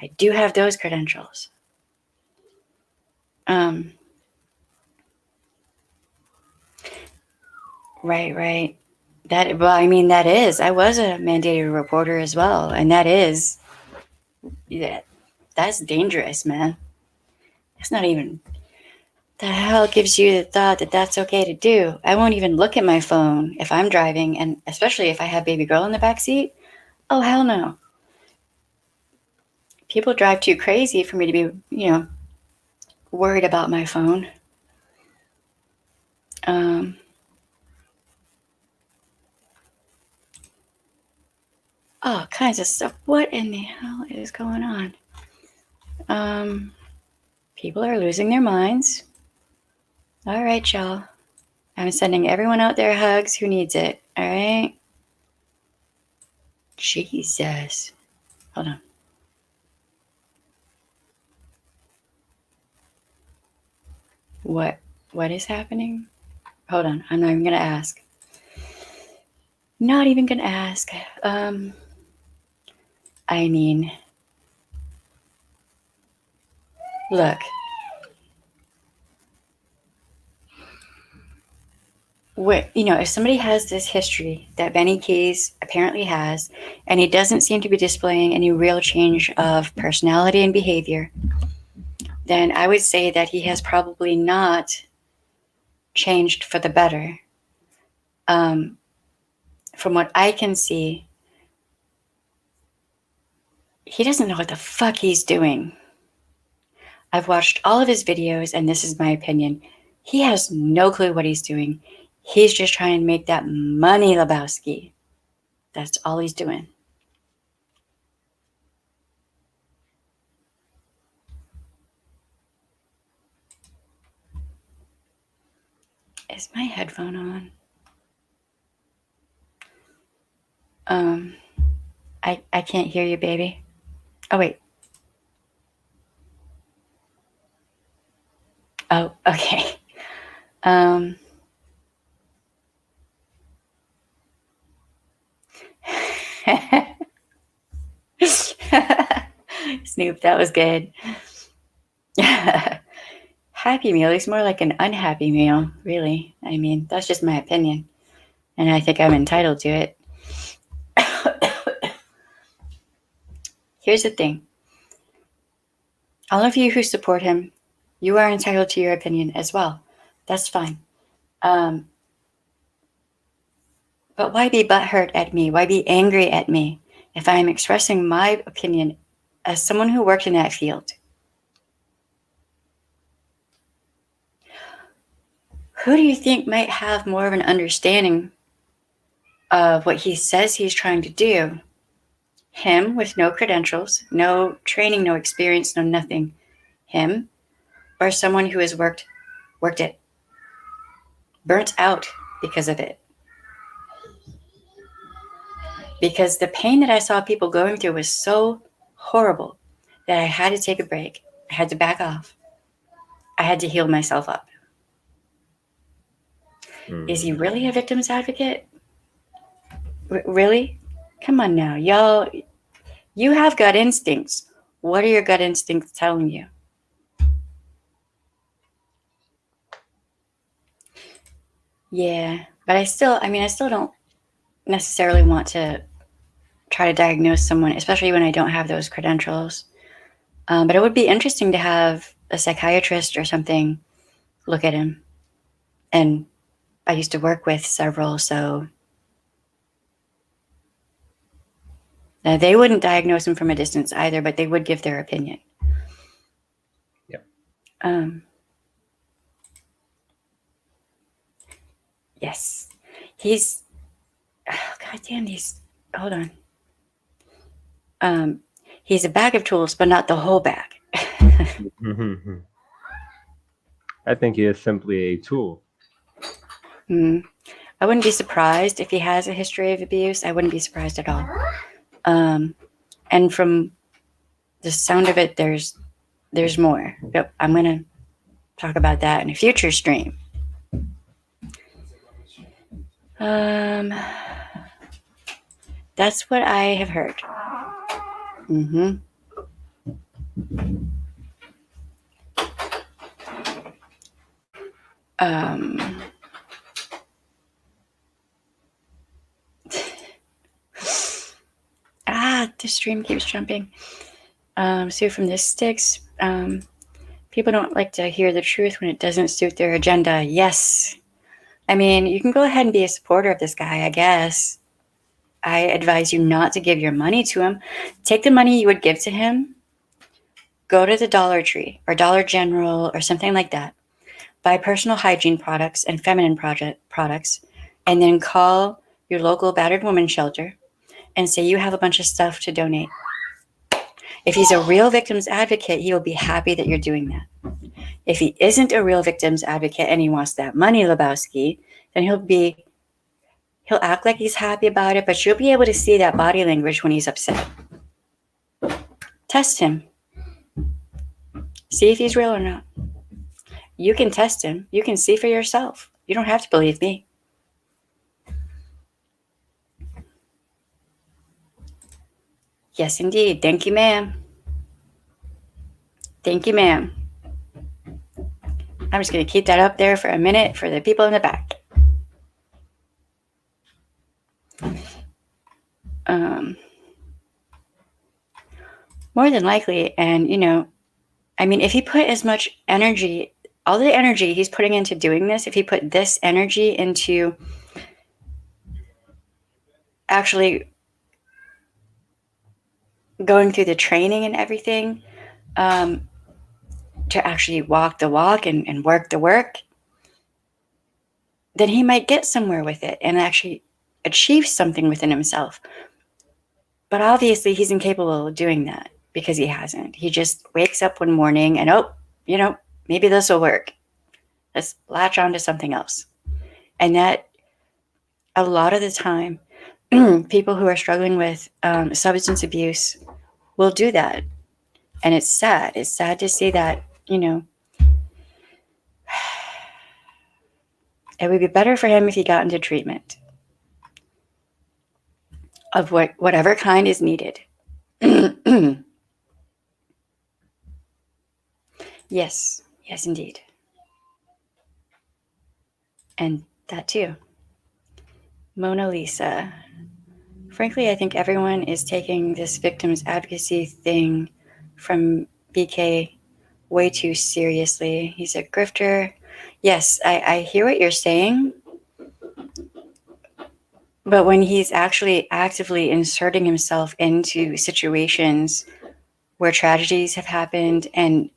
I do have those credentials. Right. That is. I was a mandated reporter as well, and that's dangerous, man. It's not even. The hell gives you the thought that that's okay to do? I won't even look at my phone if I'm driving, and especially if I have baby girl in the back seat. Oh, hell no. People drive too crazy for me to be, worried about my phone. All kinds of stuff. What in the hell is going on? People are losing their minds. All right, y'all. I'm sending everyone out there hugs who needs it. All right? Jesus. Hold on. What is happening? Hold on. I'm not even going to ask. Not even going to ask. I mean, look. If somebody has this history that Benny Keyz apparently has, and he doesn't seem to be displaying any real change of personality and behavior, then I would say that he has probably not changed for the better. From what I can see, he doesn't know what the fuck he's doing. I've watched all of his videos, and this is my opinion. He has no clue what he's doing. He's just trying to make that money, Lebowski. That's all he's doing. Is my headphone on? I can't hear you, baby. Oh, wait. Oh, okay. Snoop, that was good. Happy Meal is more like an unhappy meal, really. I mean, that's just my opinion. And I think I'm entitled to it. Here's the thing. All of you who support him, you are entitled to your opinion as well. That's fine. But why be butthurt at me? Why be angry at me if I'm expressing my opinion as someone who worked in that field? Who do you think might have more of an understanding of what he says he's trying to do? Him with no credentials, no training, no experience, no nothing. Him or someone who has worked it. burnt out because of it. Because the pain that I saw people going through was so horrible that I had to take a break. I had to back off. I had to heal myself up. Is he really a victim's advocate? Really? Come on now, y'all. You have gut instincts. What are your gut instincts telling you? Yeah, but I still don't necessarily want to try to diagnose someone, especially when I don't have those credentials. But it would be interesting to have a psychiatrist or something look at him. And I used to work with several, so they wouldn't diagnose him from a distance either, but they would give their opinion. Yep. Yes. He's, God damn these, hold on. He's a bag of tools, but not the whole bag. I think he is simply a tool. I wouldn't be surprised if he has a history of abuse. I wouldn't be surprised at all. And from the sound of it, there's more. But I'm going to talk about that in a future stream. That's what I have heard. The stream keeps jumping. Sue from this sticks. People don't like to hear the truth when it doesn't suit their agenda. Yes. I mean, you can go ahead and be a supporter of this guy, I guess. I advise you not to give your money to him. Take the money you would give to him, go to the Dollar Tree or Dollar General or something like that, buy personal hygiene products and feminine products, and then call your local battered woman shelter and say you have a bunch of stuff to donate. If he's a real victim's advocate, he will be happy that you're doing that. If he isn't a real victim's advocate and he wants that money, Lebowski, then he'll act like he's happy about it, but you'll be able to see that body language when he's upset. Test him. See if he's real or not. You can test him. You can see for yourself. You don't have to believe me. Yes, indeed. Thank you, ma'am. Thank you, ma'am. I'm just going to keep that up there for a minute for the people in the back. More than likely, and if he put as much energy, all the energy he's putting into doing this, if he put this energy into actually going through the training and everything, to actually walk the walk and work the work, then he might get somewhere with it and actually achieve something within himself. But obviously he's incapable of doing that because he hasn't. He just wakes up one morning and, maybe this will work. Let's latch on to something else. And that a lot of the time, people who are struggling with substance abuse will do that. And it's sad. It's sad to see that, it would be better for him if he got into treatment of whatever kind is needed. Yes, indeed. And that too. Mona Lisa. Frankly, I think everyone is taking this victim's advocacy thing from BK way too seriously. He's a grifter. Yes, I hear what you're saying. But when he's actually actively inserting himself into situations where tragedies have happened and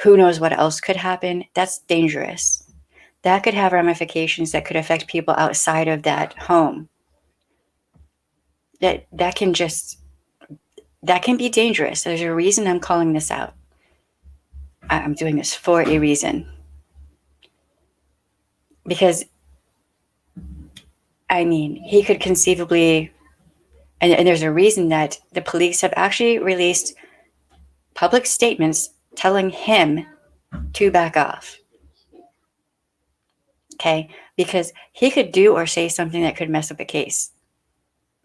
who knows what else could happen, that's dangerous. That could have ramifications that could affect people outside of that home. That can be dangerous. There's a reason I'm calling this out. I'm doing this for a reason. Because, I mean, he could conceivably, and there's a reason that the police have actually released public statements telling him to back off. Okay? Because he could do or say something that could mess up a case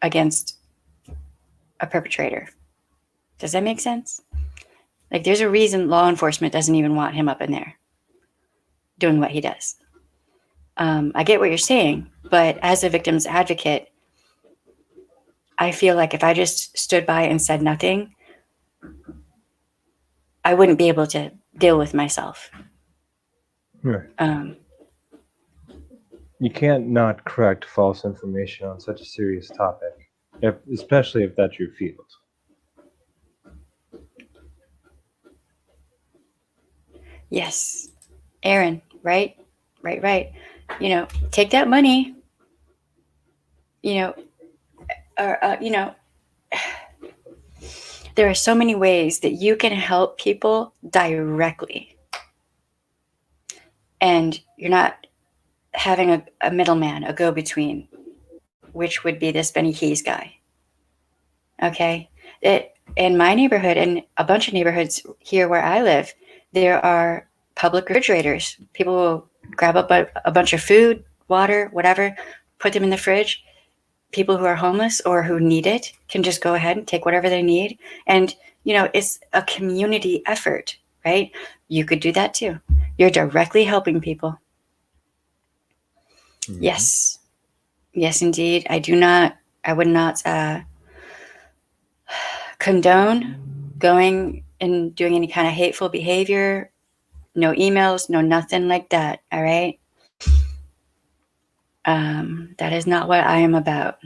against a perpetrator. Does that make sense? Like, there's a reason law enforcement doesn't even want him up in there doing what he does. I get what you're saying, but as a victim's advocate, I feel like if I just stood by and said nothing, I wouldn't be able to deal with myself. Right. You can't not correct false information on such a serious topic, especially if that's your field. Yes. Aaron, right? Right. You know, take that money, you know, or, you know, there are so many ways that you can help people directly. And you're not having a middleman, a go-between, which would be this Benny Keyz guy. Okay? In my neighborhood and a bunch of neighborhoods here where I live, there are public refrigerators. People will grab up a bunch of food, water, whatever, put them in the fridge. People who are homeless or who need it can just go ahead and take whatever they need. And, you know, it's a community effort, right? You could do that too. You're directly helping people. Mm-hmm. Yes. Yes, indeed. I would not condone going and doing any kind of hateful behavior. No emails, no nothing like that. All right. That is not what I am about.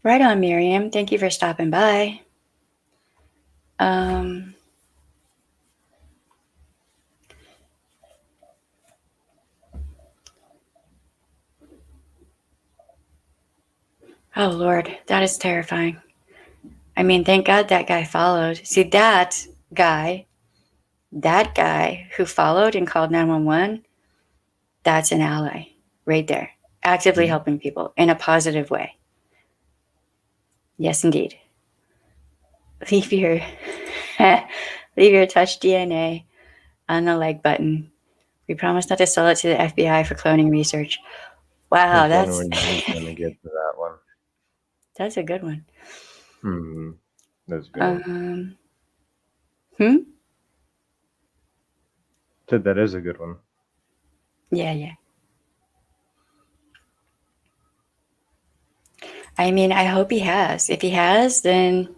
Right on, Miriam. Thank you for stopping by. Oh, Lord, that is terrifying. I mean, thank God that guy followed. See, that guy who followed and called 911, that's an ally right there, actively helping people in a positive way. Yes, indeed. Leave your touch DNA on the like button. We promise not to sell it to the FBI for cloning research. Wow, that's going to get to that one. That's a good one. That's a good one. Said that is a good one. Yeah. I mean, I hope he has. If he has, then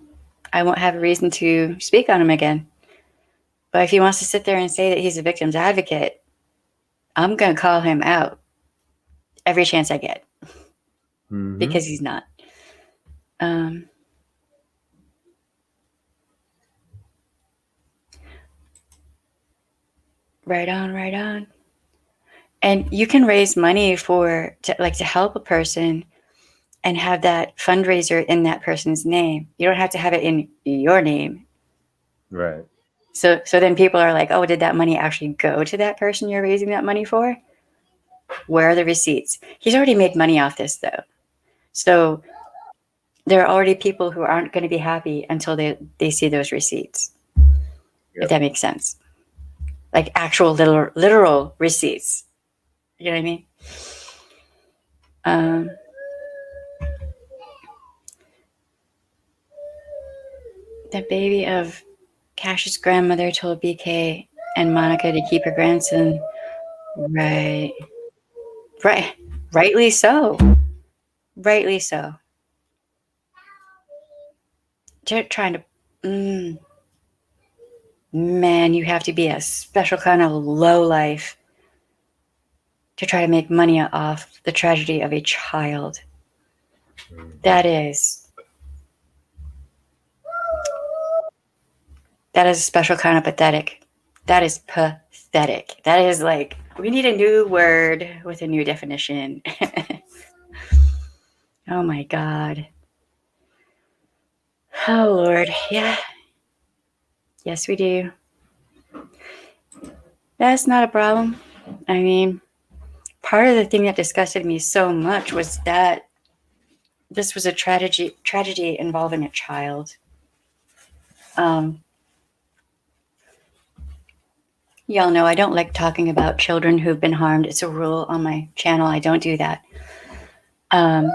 I won't have a reason to speak on him again. But if he wants to sit there and say that he's a victim's advocate, I'm going to call him out every chance I get. Because he's not. Right on. And you can raise money to help a person and have that fundraiser in that person's name. You don't have to have it in your name. Right. So then people are like, oh, did that money actually go to that person you're raising that money for? Where are the receipts? He's already made money off this, though. So there are already people who aren't going to be happy until they see those receipts. Yep. If that makes sense. Like actual literal receipts. You know what I mean? The baby of Cash's grandmother told BK and Monica to keep her grandson. Right. Rightly so. They're trying to. Man, you have to be a special kind of lowlife to try to make money off the tragedy of a child. That is a special kind of pathetic. That is pathetic. That is like, we need a new word with a new definition. Oh my God. Oh Lord. Yeah. Yes, we do. That's not a problem. I mean, part of the thing that disgusted me so much was that this was a tragedy involving a child. Y'all know I don't like talking about children who've been harmed. It's a rule on my channel. I don't do that. But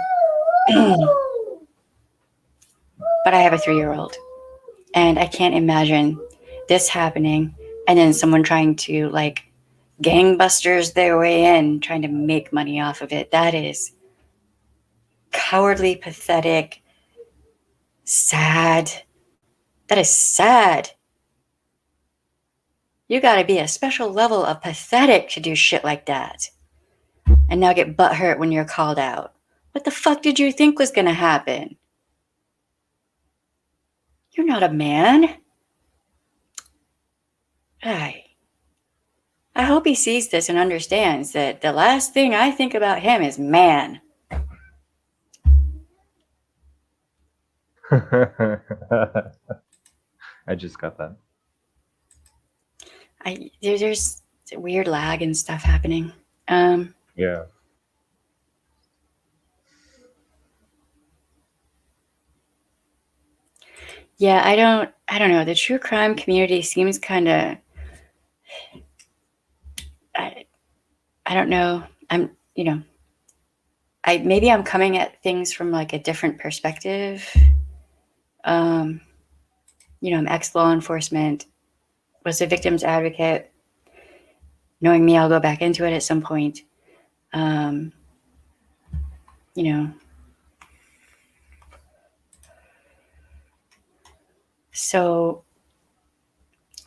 I have a 3-year-old, and I can't imagine this happening and then someone trying to like gangbusters their way in, trying to make money off of it. That is cowardly, pathetic, sad. That is sad. You gotta be a special level of pathetic to do shit like that. And now get butthurt when you're called out. What the fuck did you think was gonna happen? You're not a man. I hope he sees this and understands that the last thing I think about him is man. I just got that. There's weird lag and stuff happening. Yeah. Yeah, I don't know. The true crime community seems kind of, I don't know. Maybe I'm coming at things from like a different perspective. I'm ex-law enforcement, was a victim's advocate. Knowing me, I'll go back into it at some point. So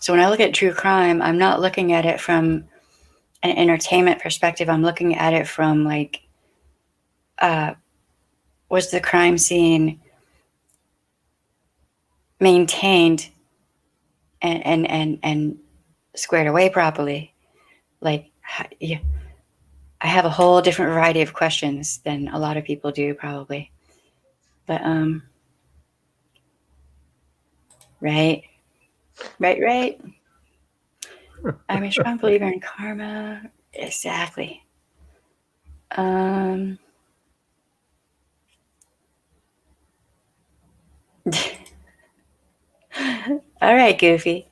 when I look at true crime, I'm not looking at it from an entertainment perspective. I'm looking at it from like, was the crime scene maintained and squared away properly? Like, I have a whole different variety of questions than a lot of people do, probably. But right. I'm a strong believer in karma. Exactly. All right, Goofy.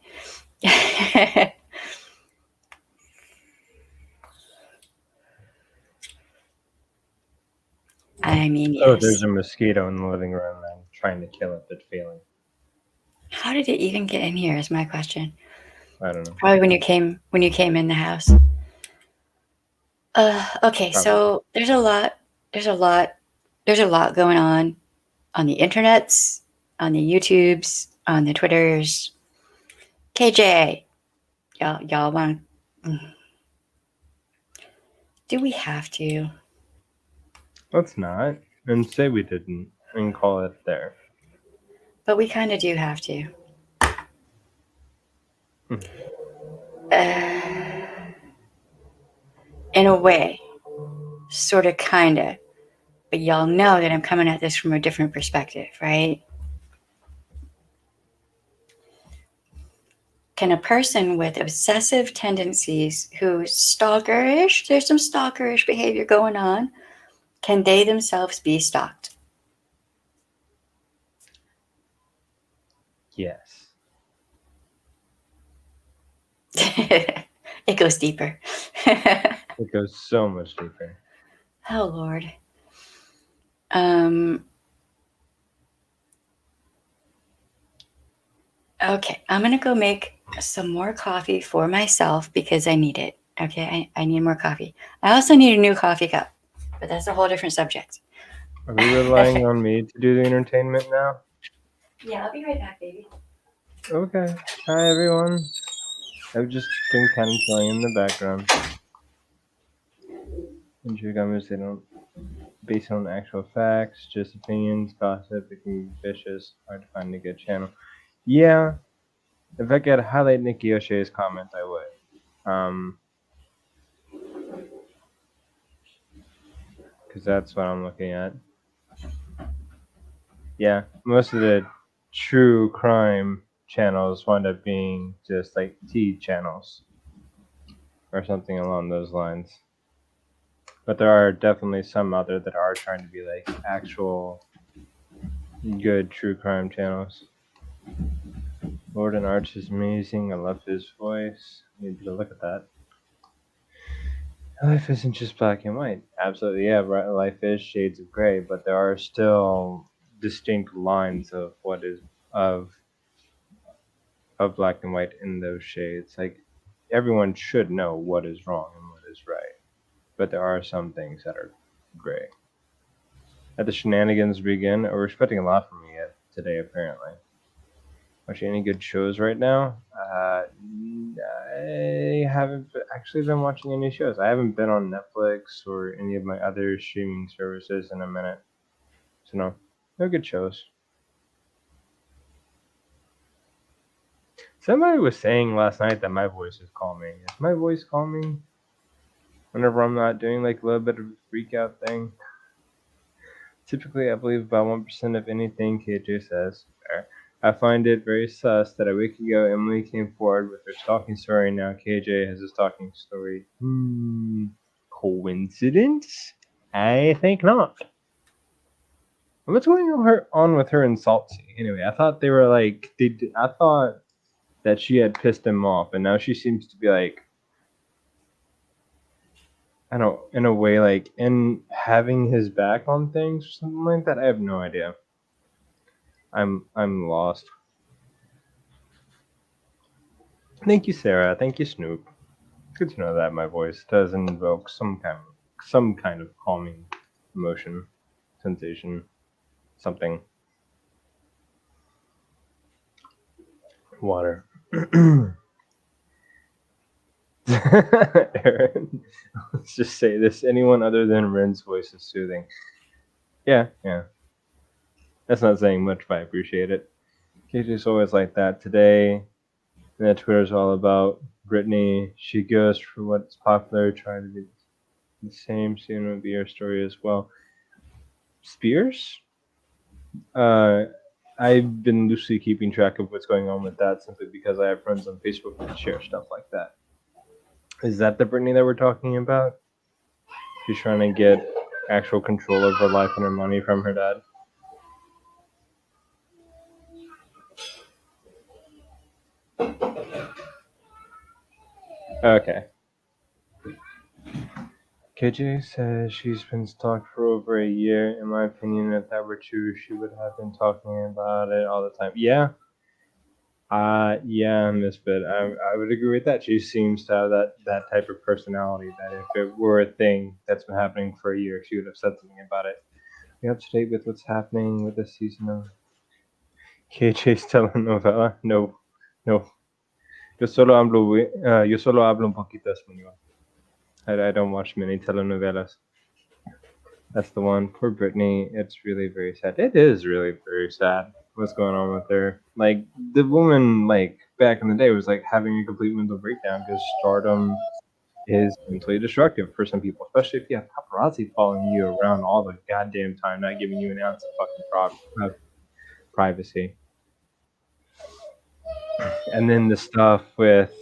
I mean, yes. Oh, there's a mosquito in the living room. I'm trying to kill it, but failing. How did it even get in here is my question. I don't know. Probably when you came in the house. Okay, so there's a lot going on the internets, on the YouTubes, on the Twitters. KJ, y'all want? Do we have to? Let's not. And say we didn't and call it there. But we kind of do have to. In a way. Sort of, kind of. But y'all know that I'm coming at this from a different perspective, right? Can a person with obsessive tendencies who's stalkerish, there's some stalkerish behavior going on, can they themselves be stalked? Yes. It goes deeper. It goes so much deeper. Oh, Lord. Okay, I'm going to go make some more coffee for myself because I need it. Okay, I need more coffee. I also need a new coffee cup, but that's a whole different subject. Are we relying on me to do the entertainment now? Yeah, I'll be right back, baby. Okay. Hi, everyone. I've just been kind of playing in the background. Injury comments, they don't based on actual facts, just opinions, gossip. It can be vicious, hard to find a good channel. Yeah. If I could highlight Nikki O'Shea's comment, I would. Because that's what I'm looking at. Yeah, most of the true crime channels wind up being just like tea channels. or something along those lines. But there are definitely some out there that are trying to be like actual good true crime channels. Lord and Arch is amazing. I love his voice. Need to look at that. Life isn't just black and white. Absolutely, yeah. Right. Life is shades of gray, but there are still distinct lines of what is of black and white in those shades. Like everyone should know what is wrong and what is right, but there are some things that are gray. Let the shenanigans begin. We're expecting a lot from me today, apparently. Watching any good shows right now? I haven't actually been watching any shows. I haven't been on Netflix or any of my other streaming services in a minute. So no good shows. Somebody was saying last night that my voice is calming. Is my voice calming? Whenever I'm not doing like a little bit of a freak out thing. Typically, I believe about 1% of anything KJ says. Fair. I find it very sus that a week ago Emily came forward with her stalking story, and now KJ has a stalking story. Coincidence? I think not. What's going on with her and Salty? Anyway, I thought they were like I thought that she had pissed him off, and now she seems to be like, I don't know, in a way, like in having his back on things or something like that. I have no idea. I'm lost. Thank you, Sarah. Thank you, Snoop. It's good to know that my voice does invoke some kind of calming emotion, sensation, something. Water. Aaron, let's just say this. Anyone other than Ren's voice is soothing. Yeah. That's not saying much, but I appreciate it. KJ's always like that. Today, and Twitter's all about Brittany. She goes for what's popular, trying to be the same. Soon will be her story as well. Spears? I've been loosely keeping track of what's going on with that simply because I have friends on Facebook that share stuff like that. Is that the Brittany that we're talking about? She's trying to get actual control of her life and her money from her dad. Okay. KJ says she's been stalked for over a year. In my opinion, if that were true, she would have been talking about it all the time. Yeah, Misfit. I would agree with that. She seems to have that type of personality that if it were a thing that's been happening for a year, she would have said something about it. You up to date with what's happening with this season of KJ's telenovela? No. Yo solo hablo un poquito español. I don't watch many telenovelas. That's the one. Poor Brittany. It's really very sad. It is really very sad what's going on with her. Like, the woman, like, back in the day was, like, having a complete mental breakdown because stardom is mentally destructive for some people, especially if you have paparazzi following you around all the goddamn time, not giving you an ounce of fucking privacy. And then the stuff with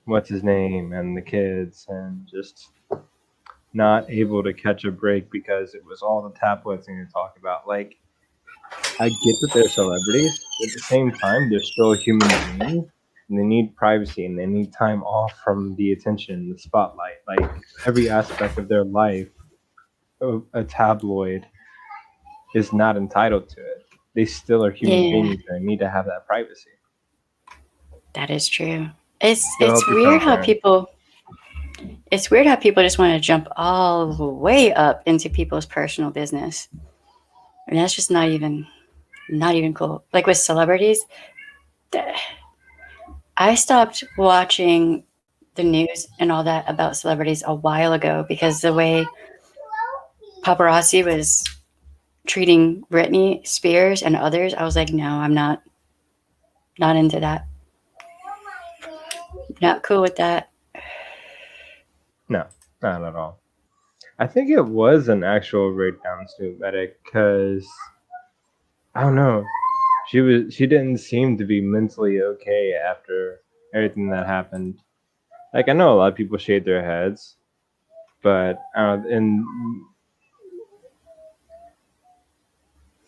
what's his name and the kids and just not able to catch a break because it was all the tabloids thing to talk about. Like, I get that they're celebrities, but at the same time, they're still human beings, and they need privacy, and they need time off from the attention, the spotlight. Like, every aspect of their life, a tabloid is not entitled to it. They still are human beings and need to have that privacy. That is true. It's weird how people just want to jump all the way up into people's personal business. And that's just not even cool. Like with celebrities, I stopped watching the news and all that about celebrities a while ago because the way paparazzi was treating Britney Spears and others, I was like, no, I'm not into that. Not cool with that. No, not at all. I think it was an actual breakdown to medic because I don't know. She didn't seem to be mentally okay after everything that happened. Like I know a lot of people shave their heads, but I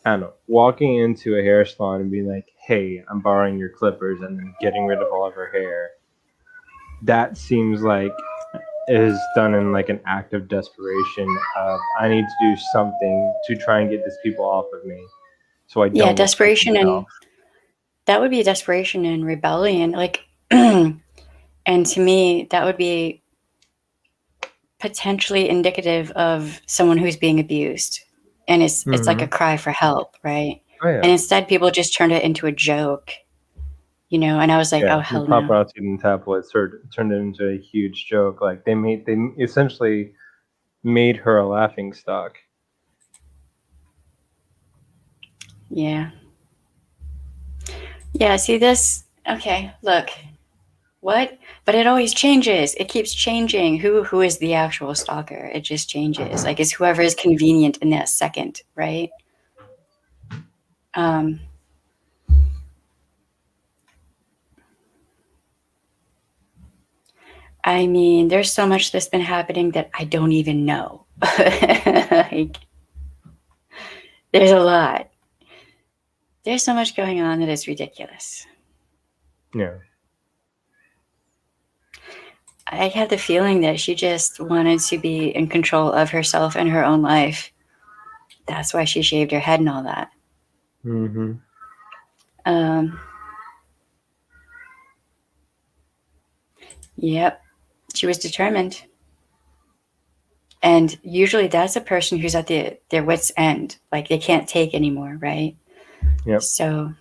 don't know, walking into a hair salon and being like, "Hey, I'm borrowing your clippers," and then getting rid of all of her hair. That seems like is done in like an act of desperation of I need to do something to try and get these people off of me, so I don't. Yeah, desperation, and that would be desperation and rebellion. Like, and to me, that would be potentially indicative of someone who's being abused, and it's like a cry for help, right? Oh, yeah. And instead, people just turned it into a joke, you know. And I was like, oh hell no. Paparazzi and tabloids turned it into a huge joke. Like they essentially made her a laughing stock. Yeah. Yeah. See this? Okay. Look. What? But it always changes. It keeps changing. Who is the actual stalker? It just changes. Like it's whoever is convenient in that second, right? I mean, there's so much that's been happening that I don't even know. Like, there's a lot. There's so much going on that is ridiculous. Yeah. I had the feeling that she just wanted to be in control of herself and her own life. That's why she shaved her head and all that. Mm-hmm. Yep. She was determined. And usually that's a person who's at their wit's end. Like they can't take anymore, right? Yep. So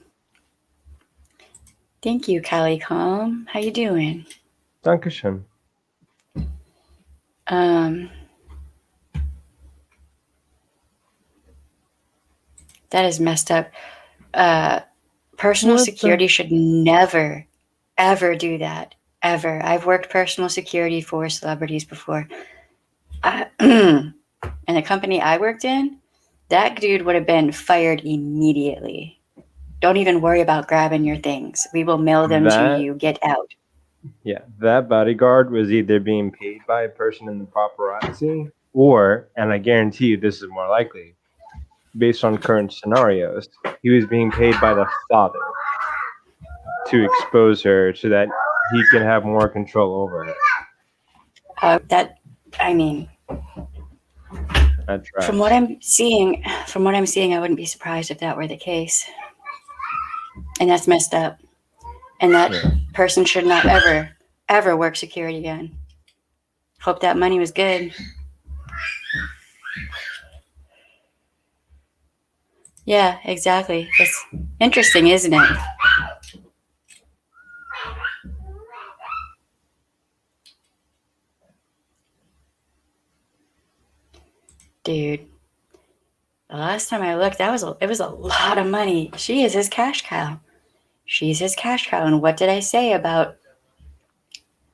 thank you, Callie Calm. How you doing? Dankeschön. That is messed up. Personal security should never, ever do that. Ever. I've worked personal security for celebrities before. And the company I worked in, that dude would have been fired immediately. Don't even worry about grabbing your things. We will mail them to you. Get out. Yeah, that bodyguard was either being paid by a person in the paparazzi or, and I guarantee you this is more likely, based on current scenarios, he was being paid by the father to expose her so that he can have more control over her. From what I'm seeing, I wouldn't be surprised if that were the case. And that's messed up. And that person should not ever, ever work security again. Hope that money was good. Yeah, exactly. It's interesting, isn't it? Dude, the last time I looked, it was a lot of money. She is his cash cow. She's his cash cow. And what did I say about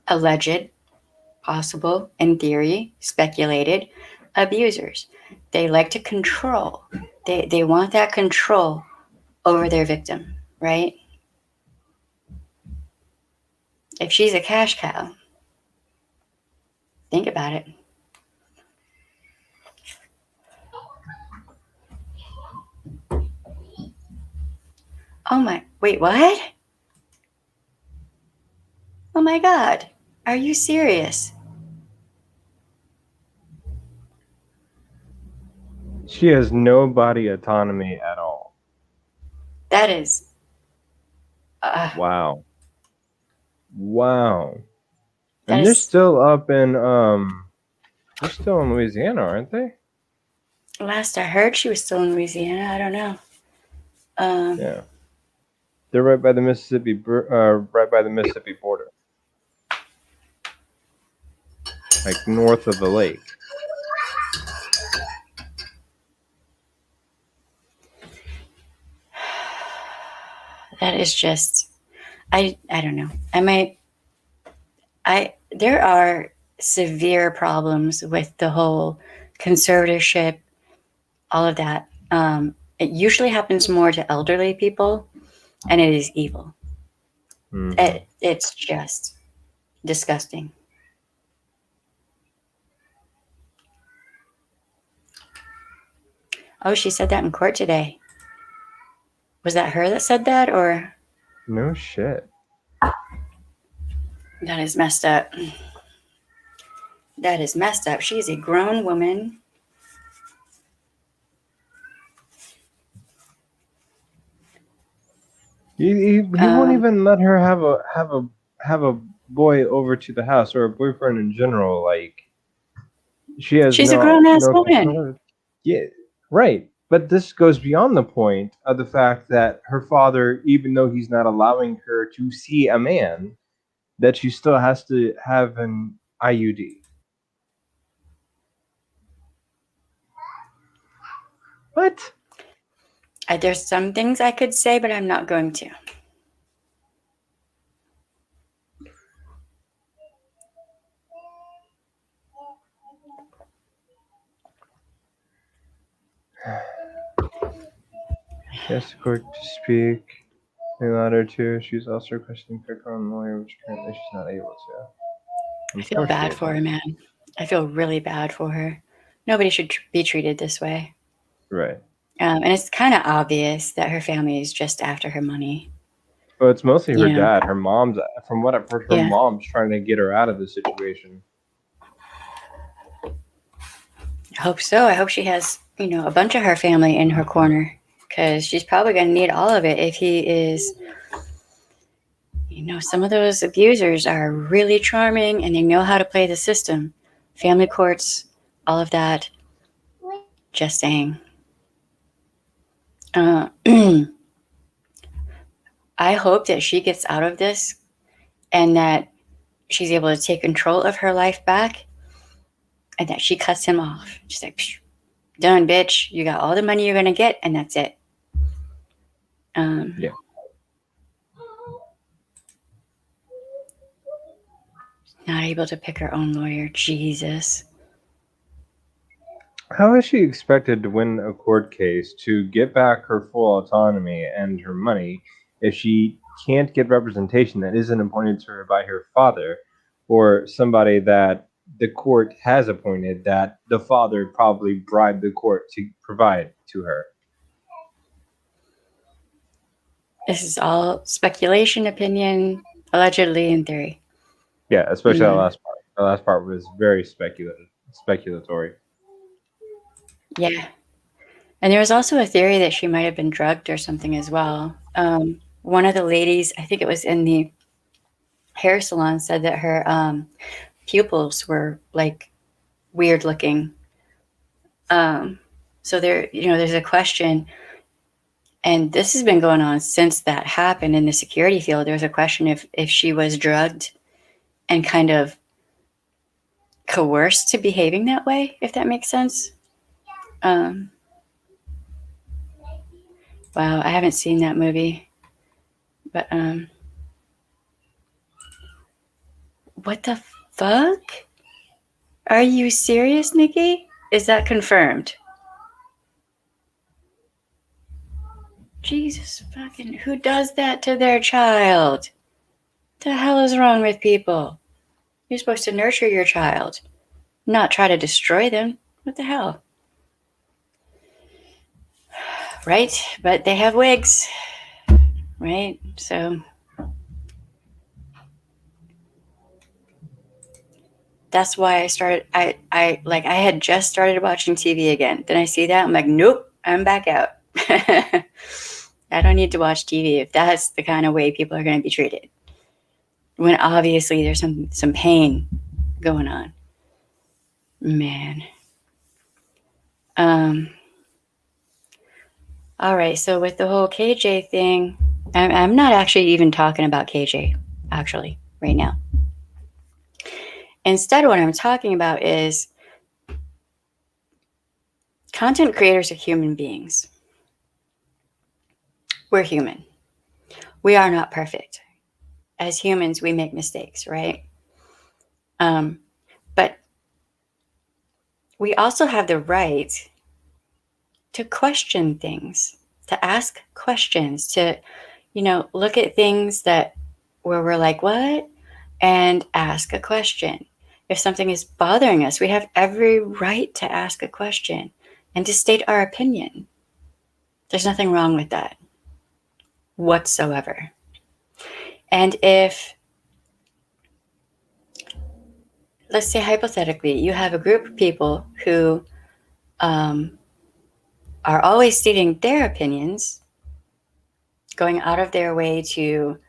alleged, possible, in theory, speculated abusers? They like to control. They want that control over their victim, right? If she's a cash cow, think about it. Oh my, wait, what? Oh my God, are you serious? She has no body autonomy at all. That is... Wow. And they're still up in, they're still in Louisiana, aren't they? Last I heard, she was still in Louisiana. I don't know. Yeah. They're right by the Mississippi border. Like north of the lake. That is just, I don't know. There are severe problems with the whole conservatorship, all of that. It usually happens more to elderly people, and it is evil. Mm-hmm. It's just Disgusting. Oh, she said that in court today. Was that her that said that, or? No shit. That is messed up. That is messed up. She's a grown woman. He won't even let her have a boy over to the house, or a boyfriend in general. Like, she's a grown-ass woman. Yeah, right. But this goes beyond the point of the fact that her father, even though he's not allowing her to see a man, that she still has to have an IUD. What? There's some things I could say, but I'm not going to. She asked the court to speak. They allowed her to. She's also requesting pick her own lawyer, which apparently she's not able to. I feel bad for her, man. I feel really bad for her. Nobody should be treated this way. Right. And it's kind of obvious that her family is just after her money. Well, it's mostly her Yeah. dad. Her mom's, from what I've heard, her Yeah. mom's trying to get her out of the situation. I hope so. I hope she has, a bunch of her family in her corner, because she's probably going to need all of it if he is, some of those abusers are really charming and they know how to play the system. Family courts, all of that. Just saying. I hope that she gets out of this and that she's able to take control of her life back and that she cuts him off. She's like, psh, done, bitch. You got all the money you're going to get, and that's it. Yeah. Not able to pick her own lawyer. Jesus. How is she expected to win a court case to get back her full autonomy and her money if she can't get representation that isn't appointed to her by her father or somebody that the court has appointed that the father probably bribed the court to provide to her? This is all speculation, opinion, allegedly, in theory. Yeah, especially that last part. The last part was very speculatory. Yeah. And there was also a theory that she might have been drugged or something as well. One of the ladies, I think it was in the hair salon, said that her pupils were like weird looking. So there's a question, and this has been going on since that happened in the security field. There's a question if she was drugged and kind of coerced to behaving that way, if that makes sense. Wow, I haven't seen that movie, but what the fuck? Are you serious, Nikki? Is that confirmed? Jesus fucking, who does that to their child? The hell is wrong with people? You're supposed to nurture your child, not try to destroy them. What the hell? Right? But they have wigs, right? So that's why I started. I had just started watching TV again. Then I see that, I'm like, nope, I'm back out. I don't need to watch TV if that's the kind of way people are going to be treated. When obviously there's some pain going on. Man. All right, so with the whole KJ thing, I'm not actually even talking about KJ, actually, right now. Instead, what I'm talking about is content creators are human beings. We're human. We are not perfect. As humans, we make mistakes, right? But we also have the right to question things, to ask questions, to, look at things where we're like, what? and ask a question. If something is bothering us, we have every right to ask a question and to state our opinion. There's nothing wrong with that whatsoever. And if, let's say hypothetically, you have a group of people who are always stating their opinions, going out of their way to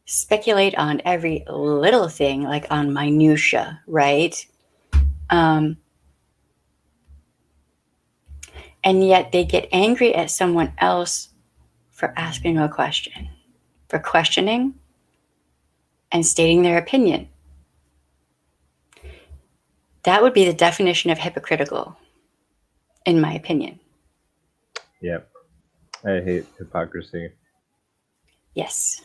speculate on every little thing, like on minutia, right? And yet they get angry at someone else for asking a question, for questioning and stating their opinion. That would be the definition of hypocritical, in my opinion. Yep. I hate hypocrisy. Yes.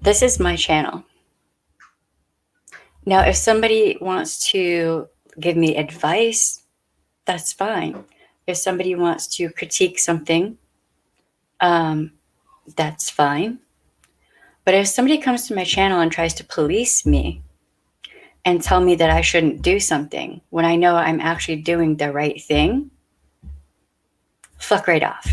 This is my channel. Now, if somebody wants to give me advice, that's fine. If somebody wants to critique something, that's fine. But if somebody comes to my channel and tries to police me and tell me that I shouldn't do something when I know I'm actually doing the right thing, fuck right off.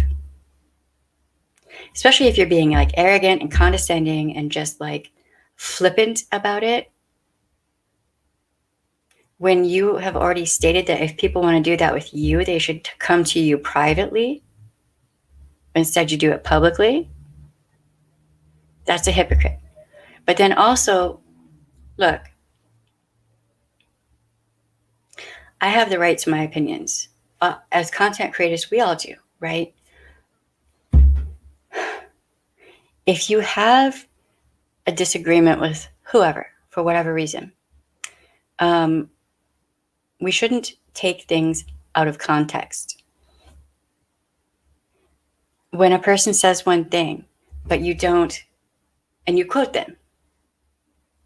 Especially if you're being like arrogant and condescending and just like flippant about it. When you have already stated that if people want to do that with you, they should come to you privately. Instead, you do it publicly. That's a hypocrite. But then also, look, I have the right to my opinions. As content creators, we all do, right? If you have a disagreement with whoever, for whatever reason, we shouldn't take things out of context. When a person says one thing, but you don't, and you quote them,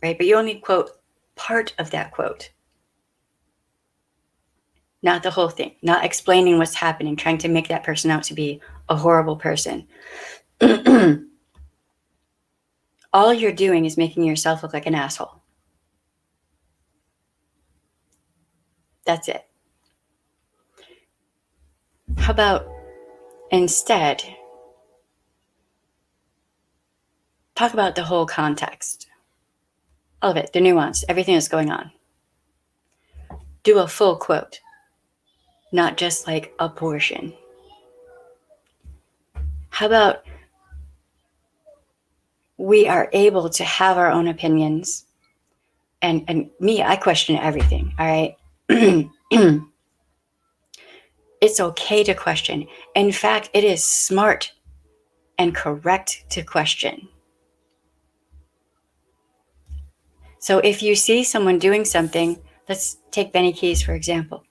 right? But you only quote part of that quote. Not the whole thing, not explaining what's happening, trying to make that person out to be a horrible person. All you're doing is making yourself look like an asshole. That's it. How about instead, talk about the whole context, all of it, the nuance, everything that's going on. Do a full quote, not just like a portion. How about we are able to have our own opinions? And me, I question everything, all right? It's okay to question. In fact, it is smart and correct to question. So if you see someone doing something, let's take Benny Keyz, for example.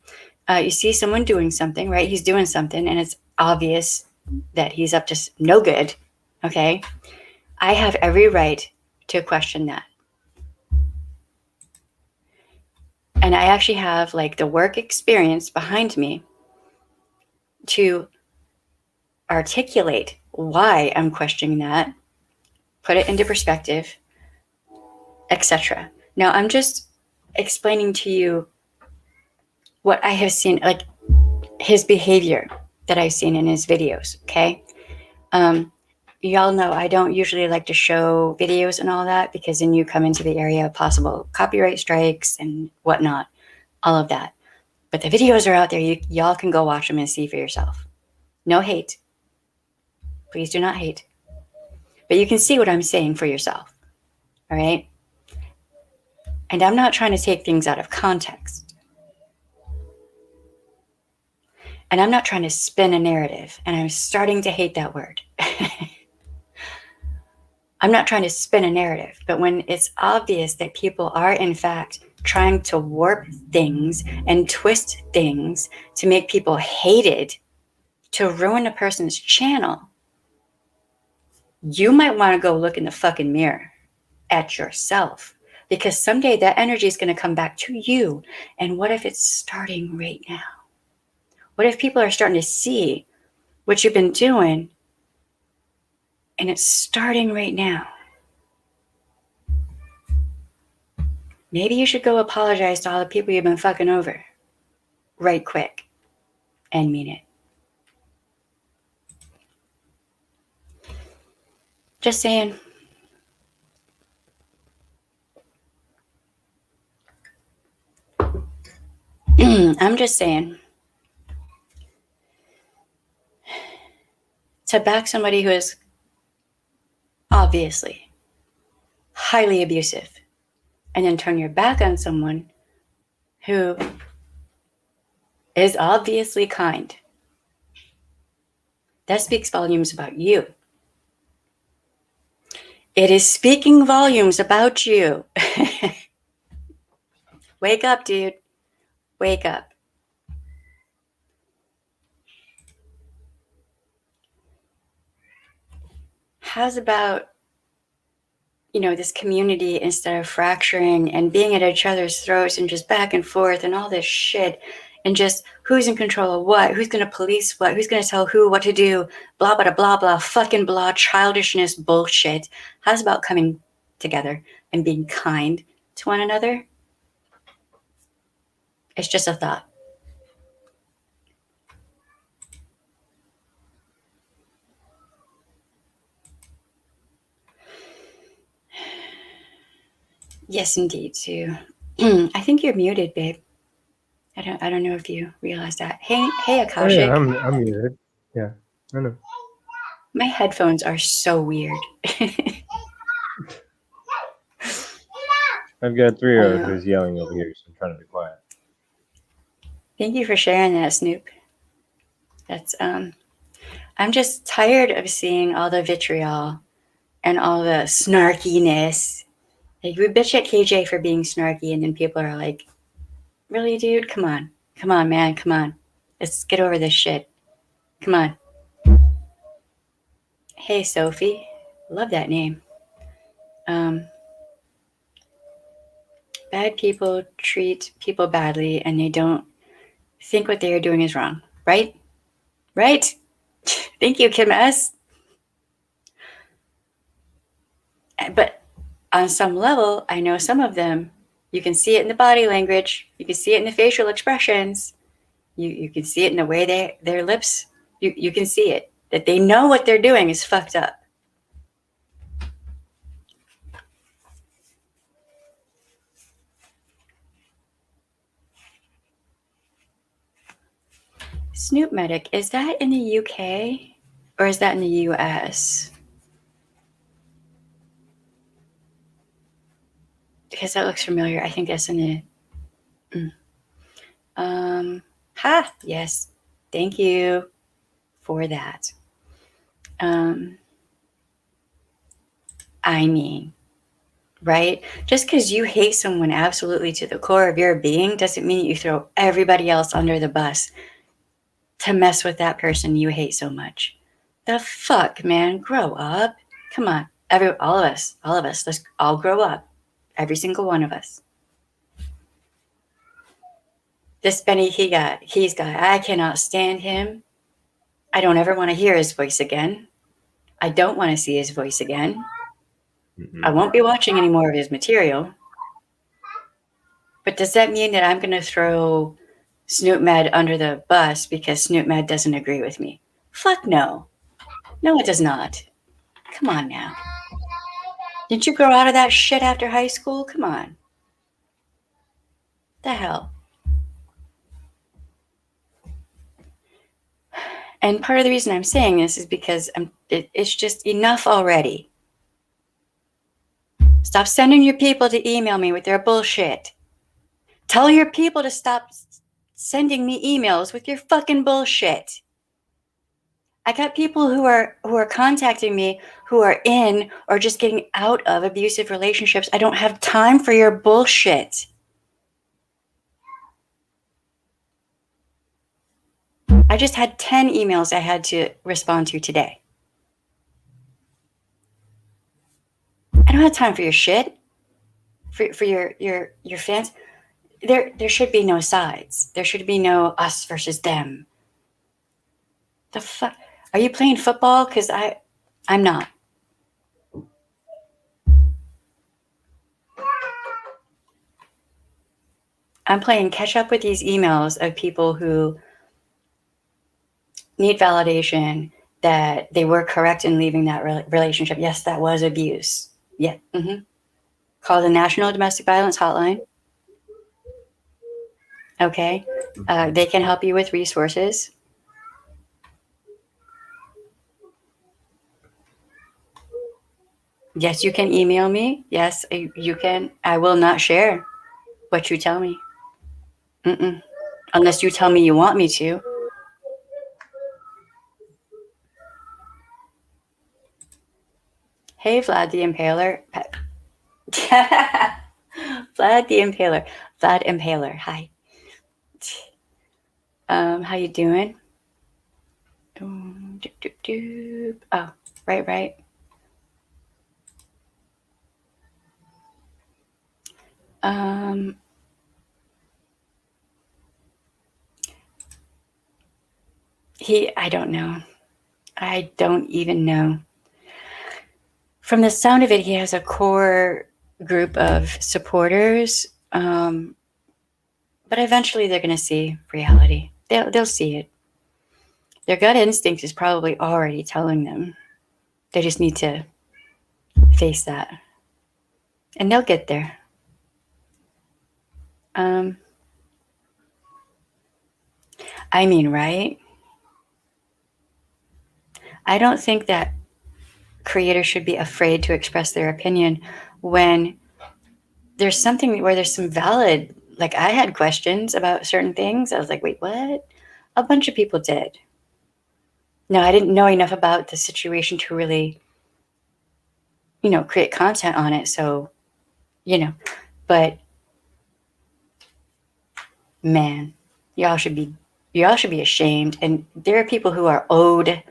You see someone doing something, right? He's doing something and it's obvious that he's up to no good, okay? I have every right to question that. And I actually have like the work experience behind me to articulate why I'm questioning that, put it into perspective, etc. Now, I'm just explaining to you what I have seen, like his behavior that I've seen in his videos, okay? Y'all know I don't usually like to show videos and all that because then you come into the area of possible copyright strikes and whatnot, all of that. But the videos are out there. Y'all can go watch them and see for yourself. No hate. Please do not hate. But you can see what I'm saying for yourself, all right? And I'm not trying to take things out of context. And I'm not trying to spin a narrative. And I'm starting to hate that word. I'm not trying to spin a narrative. But when it's obvious that people are, in fact, trying to warp things and twist things to make people hated, to ruin a person's channel, you might want to go look in the fucking mirror at yourself. Because someday that energy is going to come back to you. And what if it's starting right now? What if people are starting to see what you've been doing And it's starting right now. Maybe you should go apologize to all the people you've been fucking over. Right quick. And mean it. Just saying. I'm just saying. To back somebody who is obviously highly abusive and then turn your back on someone who is obviously kind. That speaks volumes about you. It is speaking volumes about you. Wake up, dude. Wake up. How's about, this community, instead of fracturing and being at each other's throats and just back and forth and all this shit and just who's in control of what, who's going to police what, who's going to tell who what to do, blah, blah, blah, blah, fucking blah, childishness bullshit. How's about coming together and being kind to one another? It's just a thought. Yes, indeed, Sue. I think you're muted, babe. I don't know if you realize that. Hey, Akashic. Oh, yeah, I'm muted. Yeah, I know. My headphones are so weird. I've got a 3-year-old who's yelling over here, so I'm trying to be quiet. Thank you for sharing that, Snoop. That's I'm just tired of seeing all the vitriol and all the snarkiness. Like, we bitch at KJ for being snarky, and then people are like, really, dude? Come on, man, come on. Let's get over this shit. Come on. Hey, Sophie. Love that name. Bad people treat people badly, and they don't think what they are doing is wrong. Right? Right? Thank you, Kim S. But on some level, I know some of them, you can see it in the body language. You can see it in the facial expressions. You can see it in the way their lips, you can see it. That they know what they're doing is fucked up. Snoop Medic, is that in the UK or is that in the US? Because that looks familiar. I think that's in the... yes. Thank you for that. I mean, right? Just because you hate someone absolutely to the core of your being doesn't mean you throw everybody else under the bus to mess with that person you hate so much. The fuck, man? Grow up. Come on. All of us, let's all grow up. Every single one of us. This Benny Keyz guy, I cannot stand him. I don't ever want to hear his voice again. I don't want to see his voice again. Mm-hmm. I won't be watching any more of his material. But does that mean that I'm going to throw Snoop Med under the bus because Snoop Med doesn't agree with me? Fuck no. No, it does not. Come on now. Didn't you grow out of that shit after high school? Come on. The hell? And part of the reason I'm saying this is because it's just enough already. Stop sending your people to email me with their bullshit. Tell your people to stop sending me emails with your fucking bullshit. I got people who are contacting me who are in or just getting out of abusive relationships. I don't have time for your bullshit. I just had 10 emails I had to respond to today. I don't have time for your shit. For your fans. There should be no sides. There should be no us versus them. The fuck? Are you playing football? Because I'm not. I'm playing catch up with these emails of people who need validation that they were correct in leaving that relationship. Yes, that was abuse. Yeah. Call the National Domestic Violence Hotline. Okay. They can help you with resources. Yes, you can email me. Yes, you can. I will not share what you tell me. Unless you tell me you want me to. Hey, Vlad the Impaler. Vlad the Impaler. Vlad Impaler. Hi. How you doing? Oh, right. I don't know. I don't even know. From the sound of it, he has a core group of supporters. But eventually they're going to see reality. They'll see it. Their gut instinct is probably already telling them. They just need to face that. And they'll get there. I mean, right? I don't think that creators should be afraid to express their opinion when there's something where there's some valid, like I had questions about certain things. I was like, wait, what? A bunch of people did. No, I didn't know enough about the situation to really, create content on it. So, but man, y'all should be ashamed. And there are people who are owed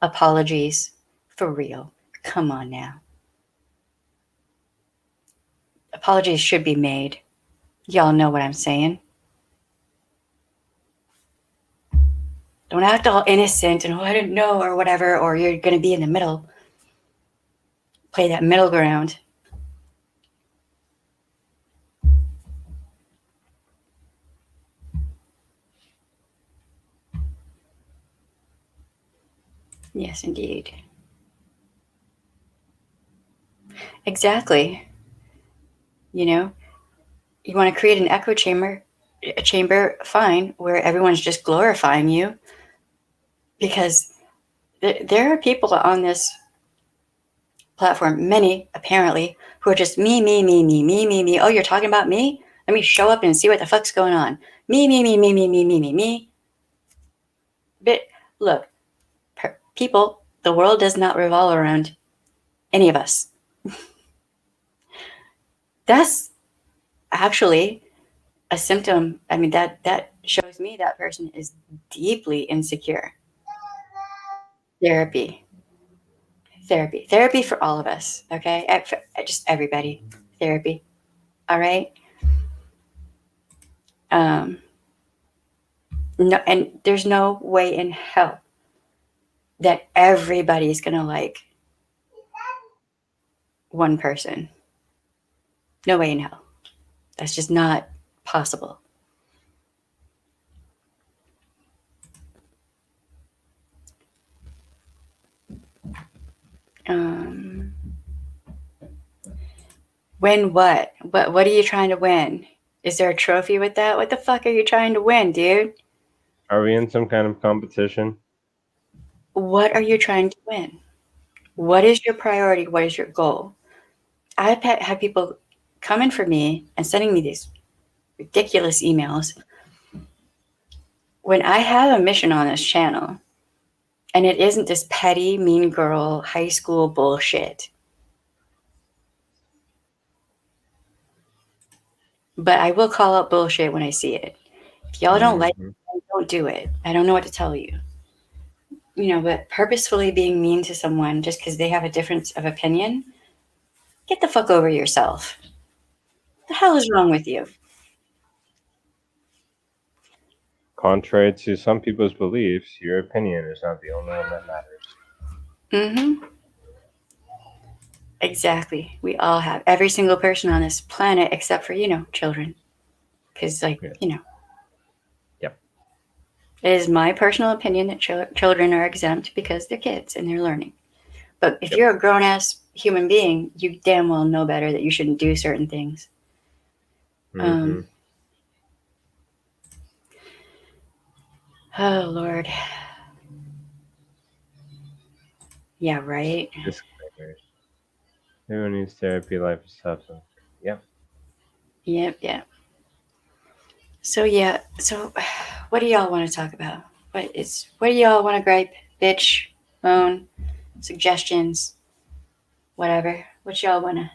apologies for real. Come on now. Apologies should be made. Y'all know what I'm saying. Don't act all innocent and, I didn't know or whatever, or you're going to be in the middle. Play that middle ground. Yes, indeed. Exactly. You want to create an echo chamber, fine, where everyone's just glorifying you. Because there are people on this platform, many apparently, who are just me. Oh, you're talking about me? Let me show up and see what the fuck's going on. Me. But look, people, the world does not revolve around any of us. That's actually a symptom. I mean, that shows me that person is deeply insecure. Therapy for all of us. Okay, just everybody. Therapy. All right. No, and there's no way in hell that everybody's gonna like one person. No way in hell. That's just not possible. Win what? What are you trying to win? Is there a trophy with that? What the fuck are you trying to win, dude? Are we in some kind of competition? What are you trying to win? What is your priority? What is your goal? I've had people coming for me and sending me these ridiculous emails when I have a mission on this channel, and it isn't this petty, mean girl, high school bullshit. But I will call out bullshit when I see it. If y'all don't like it, don't do it. I don't know what to tell you. But purposefully being mean to someone just because they have a difference of opinion, get the fuck over yourself. What the hell is wrong with you? Contrary to some people's beliefs, your opinion is not the only one that matters. Exactly. We all have. Every single person on this planet except for, children. Because, like, Yeah. you know. Yep. It is my personal opinion that children are exempt because they're kids and they're learning. But if you're a grown-ass human being, you damn well know better that you shouldn't do certain things. Mm-hmm. Oh, Lord. Yeah, right? Disclaimers. Everyone needs therapy, life is substance. Yep. Yep. So, yeah. So, what do y'all want to talk about? What do y'all want to gripe, bitch, moan, suggestions, whatever? What y'all want to...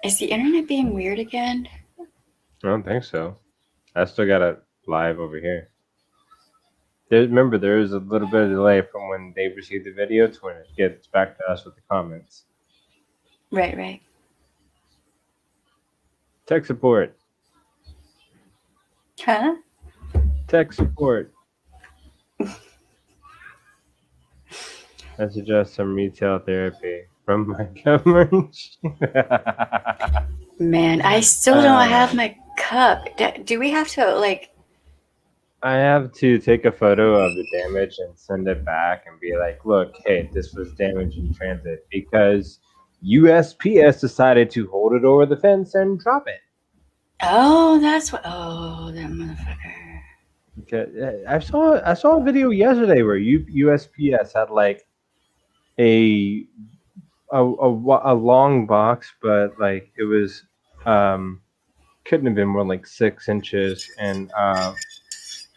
Is the internet being weird again? I don't think so. I still got it live over here. Remember, there is a little bit of delay from when they receive the video to when it gets back to us with the comments. Right. Tech support. Huh? Tech support. I suggest some retail therapy from my government. Man, I still don't have my cup. Do we have to, like... I have to take a photo of the damage and send it back and be like, look, hey, this was damage in transit because USPS decided to hold it over the fence and drop it. Oh, that's what... Oh, that motherfucker. Okay. I saw a video yesterday where USPS had like a long box, but like it was couldn't have been more than like 6 inches and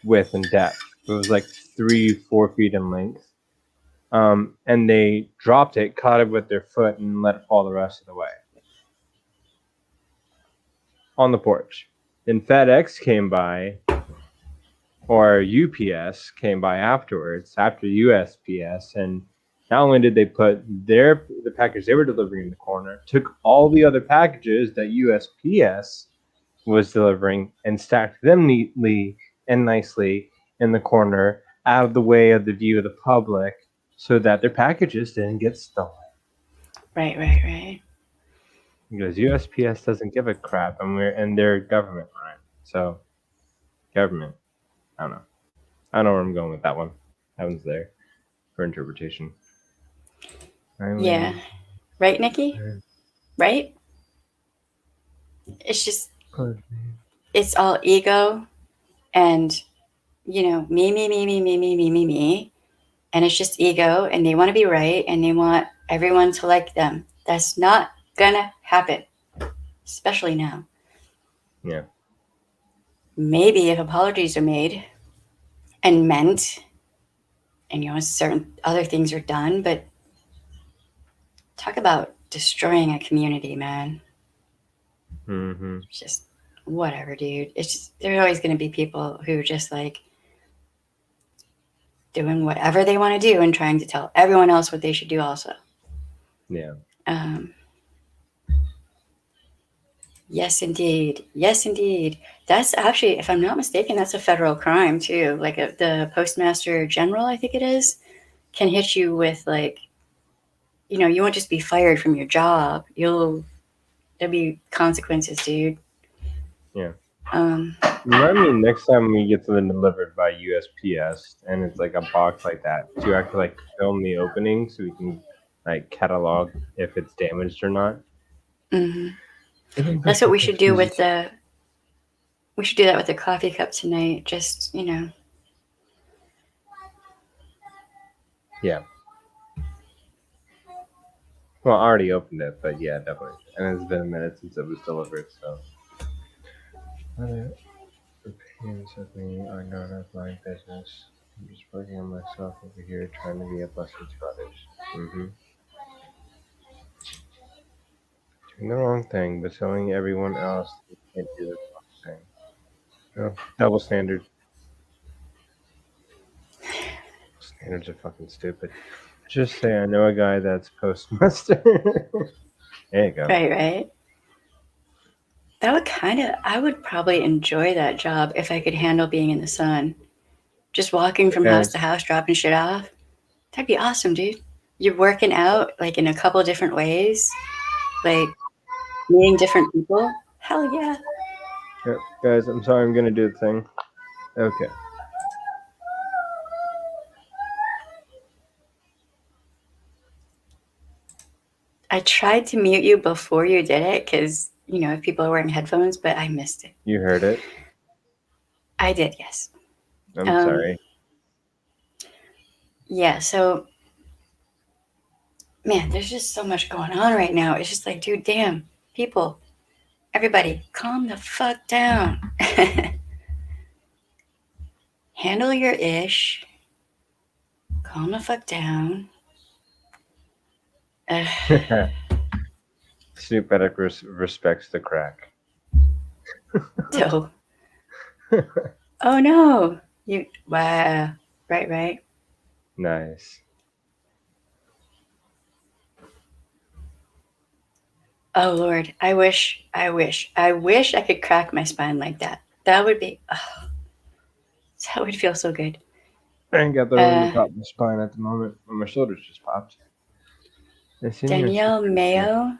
width and depth. It was like 3-4 feet in length. And they dropped it, caught it with their foot, and let it fall the rest of the way on the porch. Then FedEx came by, or UPS came by afterwards, after USPS, and not only did they put the package they were delivering in the corner, took all the other packages that USPS was delivering and stacked them neatly and nicely in the corner, out of the way of the view of the public, so that their packages didn't get stolen. Right. Because USPS doesn't give a crap, and they're government run. So, government. I don't know. I don't know where I'm going with that one. That one's there for interpretation. Yeah. Right, Nikki? Right? It's just... It's all ego and, you know, me. And it's just ego, and they want to be right, and they want everyone to like them. That's not gonna happen, especially now. Yeah. Maybe if apologies are made and meant, and, you know, certain other things are done, but talk about destroying a community, man. Mm-hmm. It's just whatever, dude. It's just, there's always going to be people who just like doing whatever they want to do and trying to tell everyone else what they should do also. Yeah. Yes, indeed. That's actually, if I'm not mistaken, that's a federal crime too. Like the Postmaster General, I think it is, can hit you with, like, you know, you won't just be fired from your job. There'll be consequences, dude. Yeah. Remind me next time we get something delivered by USPS and it's like a box like that, to actually like film the opening so we can like catalog if it's damaged or not. Mm-hmm. That's what we should do with the... We should do that with the coffee cup tonight. Just, you know. Yeah. Well, I already opened it, but yeah, definitely. And it's been a minute since it was delivered, so. Other opinions of me are none of my business. I'm just working on myself over here, trying to be a blessing to others. Mm-hmm. Doing the wrong thing, but telling everyone else they can't do the wrong thing. No, double standard. Standards are fucking stupid. Just say I know a guy that's postmaster. There you go. Right. That would I would probably enjoy that job if I could handle being in the sun. just walking from house to house, dropping shit off. That'd be awesome, dude. You're working out like in a couple different ways, like meeting different people. Hell yeah. Yep. Guys, I'm sorry, I'm gonna do the thing. Okay. I tried to mute you before you did it because, you know, if people are wearing headphones, but I missed it. You heard it? I did, yes. I'm sorry. Yeah, so, man, there's just so much going on right now. It's just like, dude, damn, people, everybody, calm the fuck down. Handle your ish. Calm the fuck down. Snoop Dogg respects the crack. So, oh no, wow, right. Nice. Oh Lord, I wish I could crack my spine like that. That would be, that would feel so good. I ain't got the room to pop my spine at the moment, but my shoulders just popped. Danielle Mayo.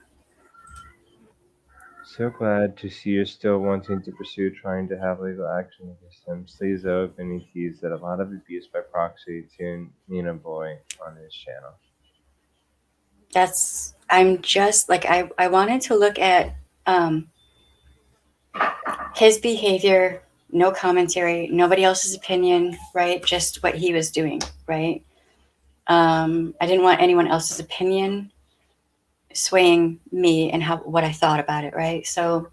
So glad to see you're still wanting to pursue trying to have legal action against him. Sleaze out Benny Keyz did a lot of abuse by proxy to Nina Boy on his channel. I'm just like, I wanted to look at his behavior, no commentary, nobody else's opinion, right? Just what he was doing, right? I didn't want anyone else's opinion swaying me and what I thought about it, right? So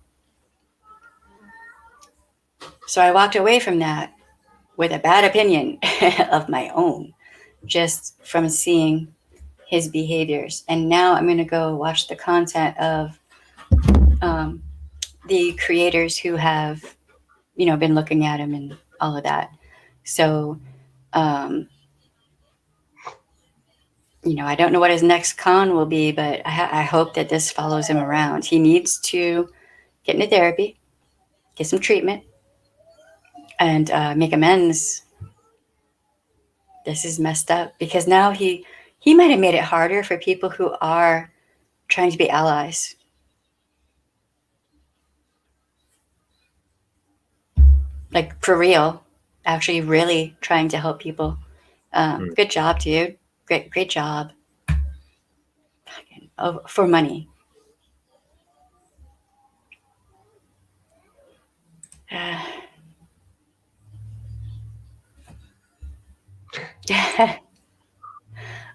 I walked away from that with a bad opinion of my own, just from seeing his behaviors. And now I'm going to go watch the content of the creators who have, you know, been looking at him and all of that. So, you know, I don't know what his next con will be, but I hope that this follows him around. He needs to get into therapy, get some treatment, and make amends. This is messed up because now he might have made it harder for people who are trying to be allies. Like for real, actually really trying to help people. Good job, dude. Great job. For money.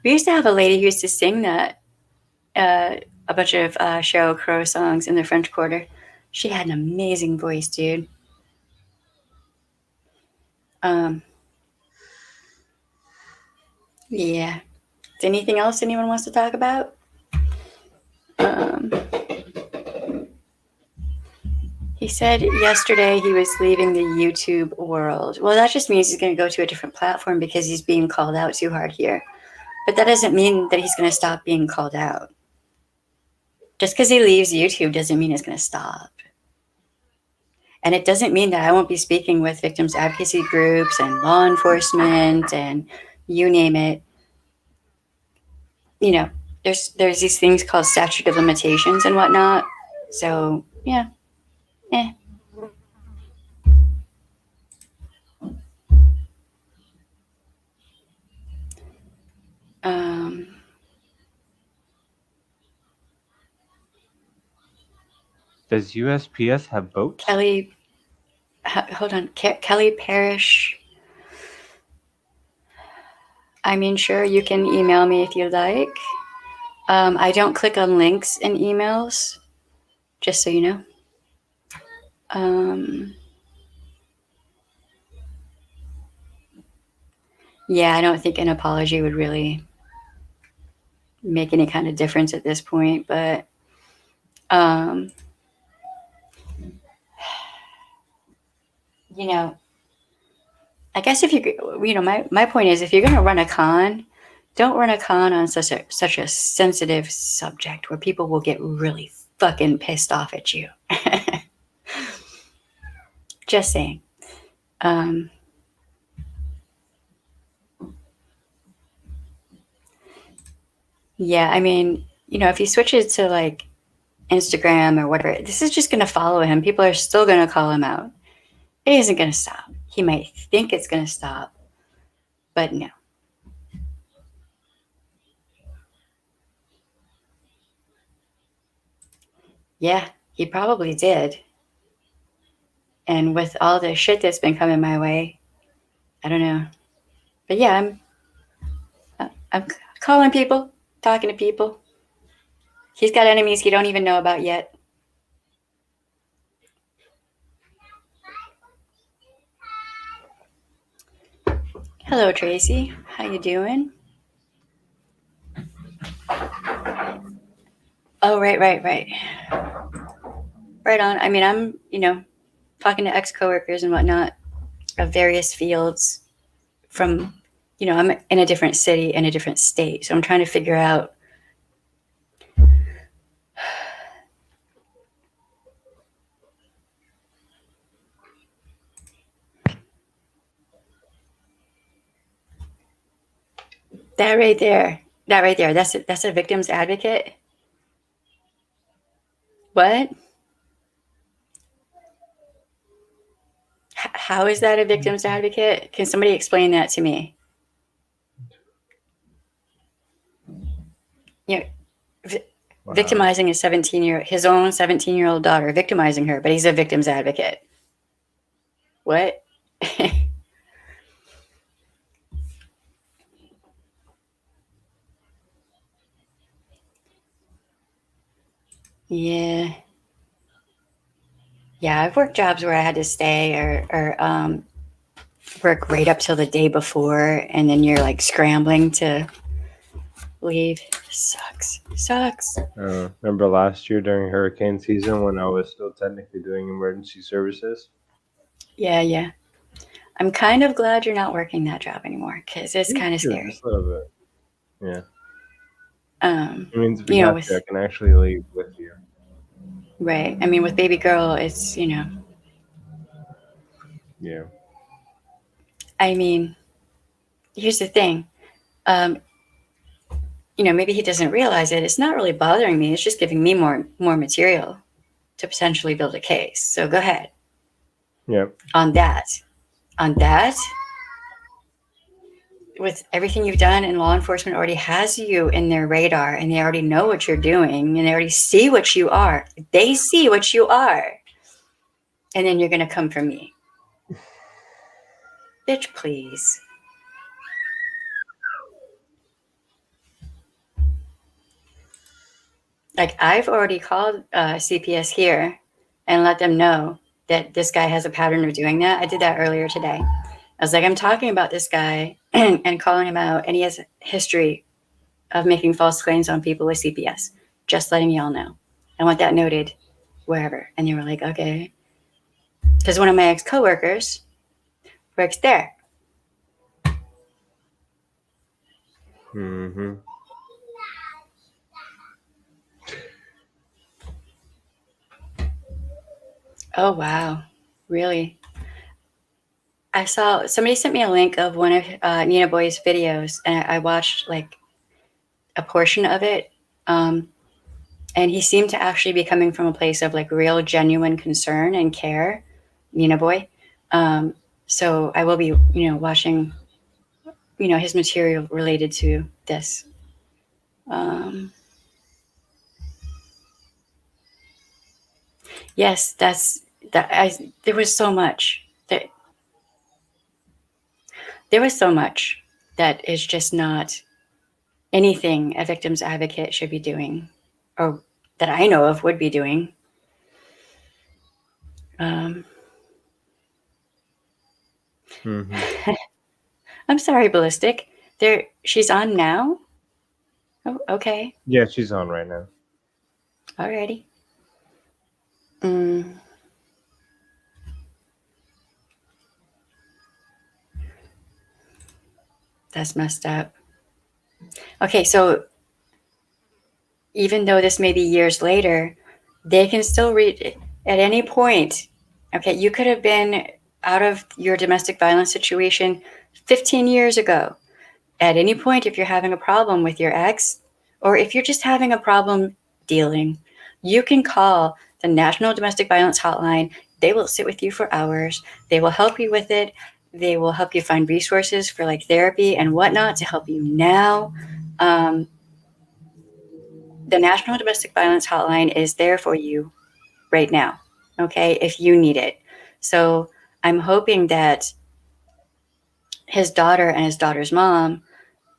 We used to have a lady who used to sing that a bunch of Sheryl Crow songs in the French Quarter. She had an amazing voice, dude. Yeah. Is anything else anyone wants to talk about? He said yesterday he was leaving the YouTube world. Well, that just means he's going to go to a different platform because he's being called out too hard here. But that doesn't mean that he's going to stop being called out. Just because he leaves YouTube doesn't mean it's going to stop. And it doesn't mean that I won't be speaking with victims advocacy groups and law enforcement and you name it. You know, there's these things called statute of limitations and whatnot. So, yeah. Does USPS have boats? Kelly, hold on. Kelly Parrish. I mean, sure, you can email me if you like. I don't click on links in emails, just so you know. Yeah, I don't think an apology would really make any kind of difference at this point, but you know, I guess if you know, my point is if you're going to run a con, don't run a con on such a sensitive subject where people will get really fucking pissed off at you. Just saying. Yeah, I mean, if he switches to like Instagram or whatever, this is just going to follow him. People are still going to call him out. It isn't going to stop. He might think it's going to stop, but no. Yeah, he probably did. And with all the shit that's been coming my way, I don't know. But yeah, I'm calling people, talking to people. He's got enemies he don't even know about yet. Hello, Tracy. How you doing? Oh, right. Right on. I mean, I'm, talking to ex-coworkers and whatnot of various fields from, I'm in a different city and a different state. So I'm trying to figure out that right there. That's a victim's advocate. What? How is that a victim's advocate? Can somebody explain that to me? Wow. Victimizing his own 17-year-old daughter, victimizing her, but he's a victim's advocate. What? Yeah. Yeah, I've worked jobs where I had to stay or work right up till the day before, and then you're like scrambling to leave. Sucks. Remember last year during hurricane season when I was still technically doing emergency services? Yeah. I'm kind of glad you're not working that job anymore because it's kind of scary. Just a little bit. Yeah. It means if you you know, have to, I can actually leave with you. Right. I mean, with baby girl, it's, Yeah. I mean, here's the thing. Maybe he doesn't realize it. It's not really bothering me. It's just giving me more material to potentially build a case. So go ahead. Yep. On that, with everything you've done, and law enforcement already has you in their radar, and they already know what you're doing, and they already see what you are. They see what you are. And then you're going to come for me. Bitch, please. Like, I've already called CPS here and let them know that this guy has a pattern of doing that. I did that earlier today. I was like, I'm talking about this guy and calling him out, and he has a history of making false claims on people with CPS. Just letting y'all know. I want that noted wherever. And they were like, okay. Because one of my ex-coworkers works there. Mm-hmm. Oh, wow. Really? I saw somebody sent me a link of one of Nina Boy's videos, and I watched like a portion of it. And he seemed to actually be coming from a place of like real genuine concern and care, Nina Boy. So I will be, watching, his material related to this. Yes, there was so much that is just not anything a victim's advocate should be doing, or that I know of would be doing. Mm-hmm. I'm sorry, Ballistic. She's on now? Oh, okay. Yeah, she's on right now. Alrighty. That's messed up. Okay, so even though this may be years later, they can still reach at any point. Okay, you could have been out of your domestic violence situation 15 years ago. At any point, if you're having a problem with your ex or if you're just having a problem dealing, you can call the National Domestic Violence Hotline. They will sit with you for hours. They will help you with it. They will help you find resources for like therapy and whatnot to help you now. The National Domestic Violence Hotline is there for you right now, okay, if you need it. So I'm hoping that his daughter and his daughter's mom,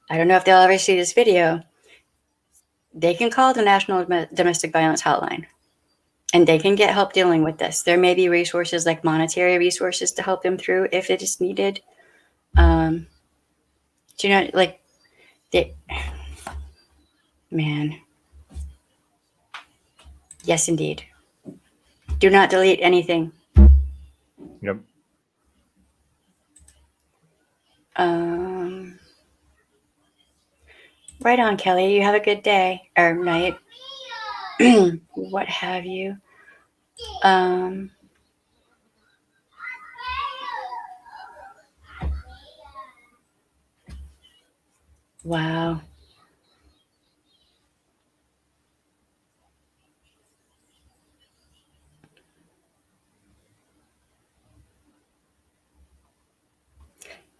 I don't know if they'll ever see this video, they can call the National Domestic Violence Hotline and they can get help dealing with this. There may be resources like monetary resources to help them through if it is needed. Do you know, like, man. Yes, indeed. Do not delete anything. Yep. Right on, Kelly. You have a good day or night. What have you? Wow.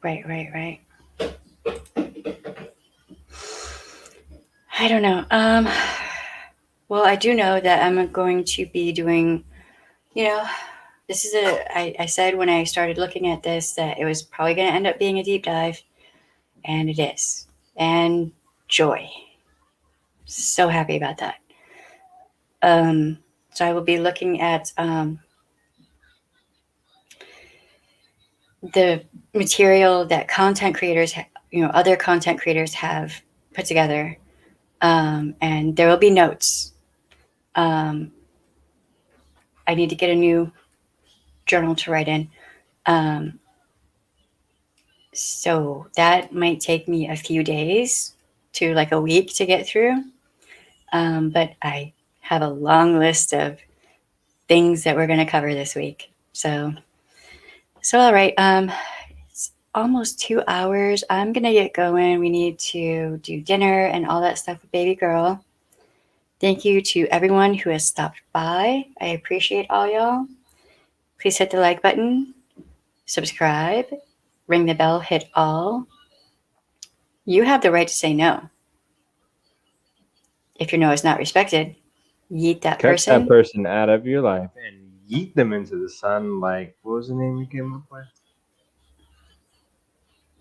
Right. I don't know. Well, I do know that I'm going to be doing, this is I said when I started looking at this that it was probably going to end up being a deep dive, and it is. And joy. So happy about that. So I will be looking at the material that content creators, other content creators have put together. And there will be notes. I need to get a new journal to write in. So that might take me a few days to like a week to get through. But I have a long list of things that we're going to cover this week. So all right. It's almost 2 hours. I'm going to get going. We need to do dinner and all that stuff with baby girl. Thank you to everyone who has stopped by. I appreciate all y'all. Please hit the like button, subscribe, ring the bell, hit all. You have the right to say no. If your no is not respected, yeet that Cut person. that person out of your life and yeet them into the sun. Like, what was the name you came up with?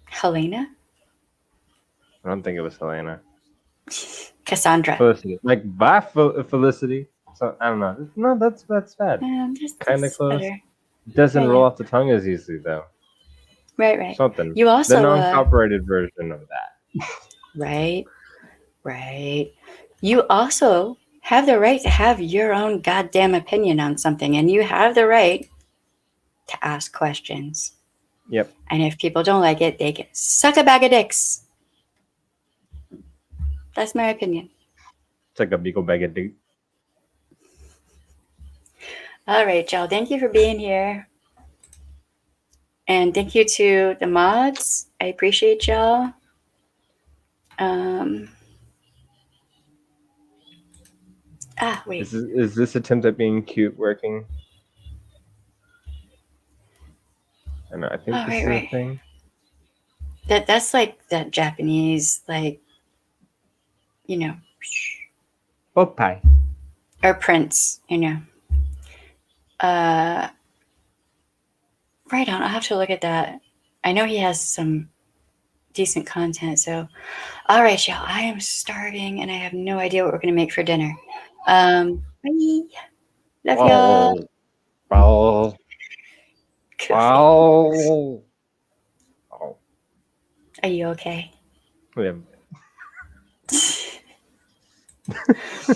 Helena? I don't think it was Helena. Cassandra. Felicity. Like, bye, Felicity. So I don't know. No, that's bad. Kind of close. Better. It doesn't Yeah, roll yeah. off the tongue as easily though. Right. Something. You also the non-copyrighted version of that. Right. You also have the right to have your own goddamn opinion on something, and you have the right to ask questions. Yep. And if people don't like it, they can suck a bag of dicks. That's my opinion. It's like a beagle bag of dick. All right, y'all. Thank you for being here. And thank you to the mods. I appreciate y'all. Wait. Is this attempt at being cute working? I know. I think this is a thing. That's like that Japanese, like, Boat pie. or Prince, Right on. I'll have to look at that. I know he has some decent content. So, all right, y'all. I am starving and I have no idea what we're going to make for dinner. Bye. Love y'all. Oh. Are you okay? Yeah.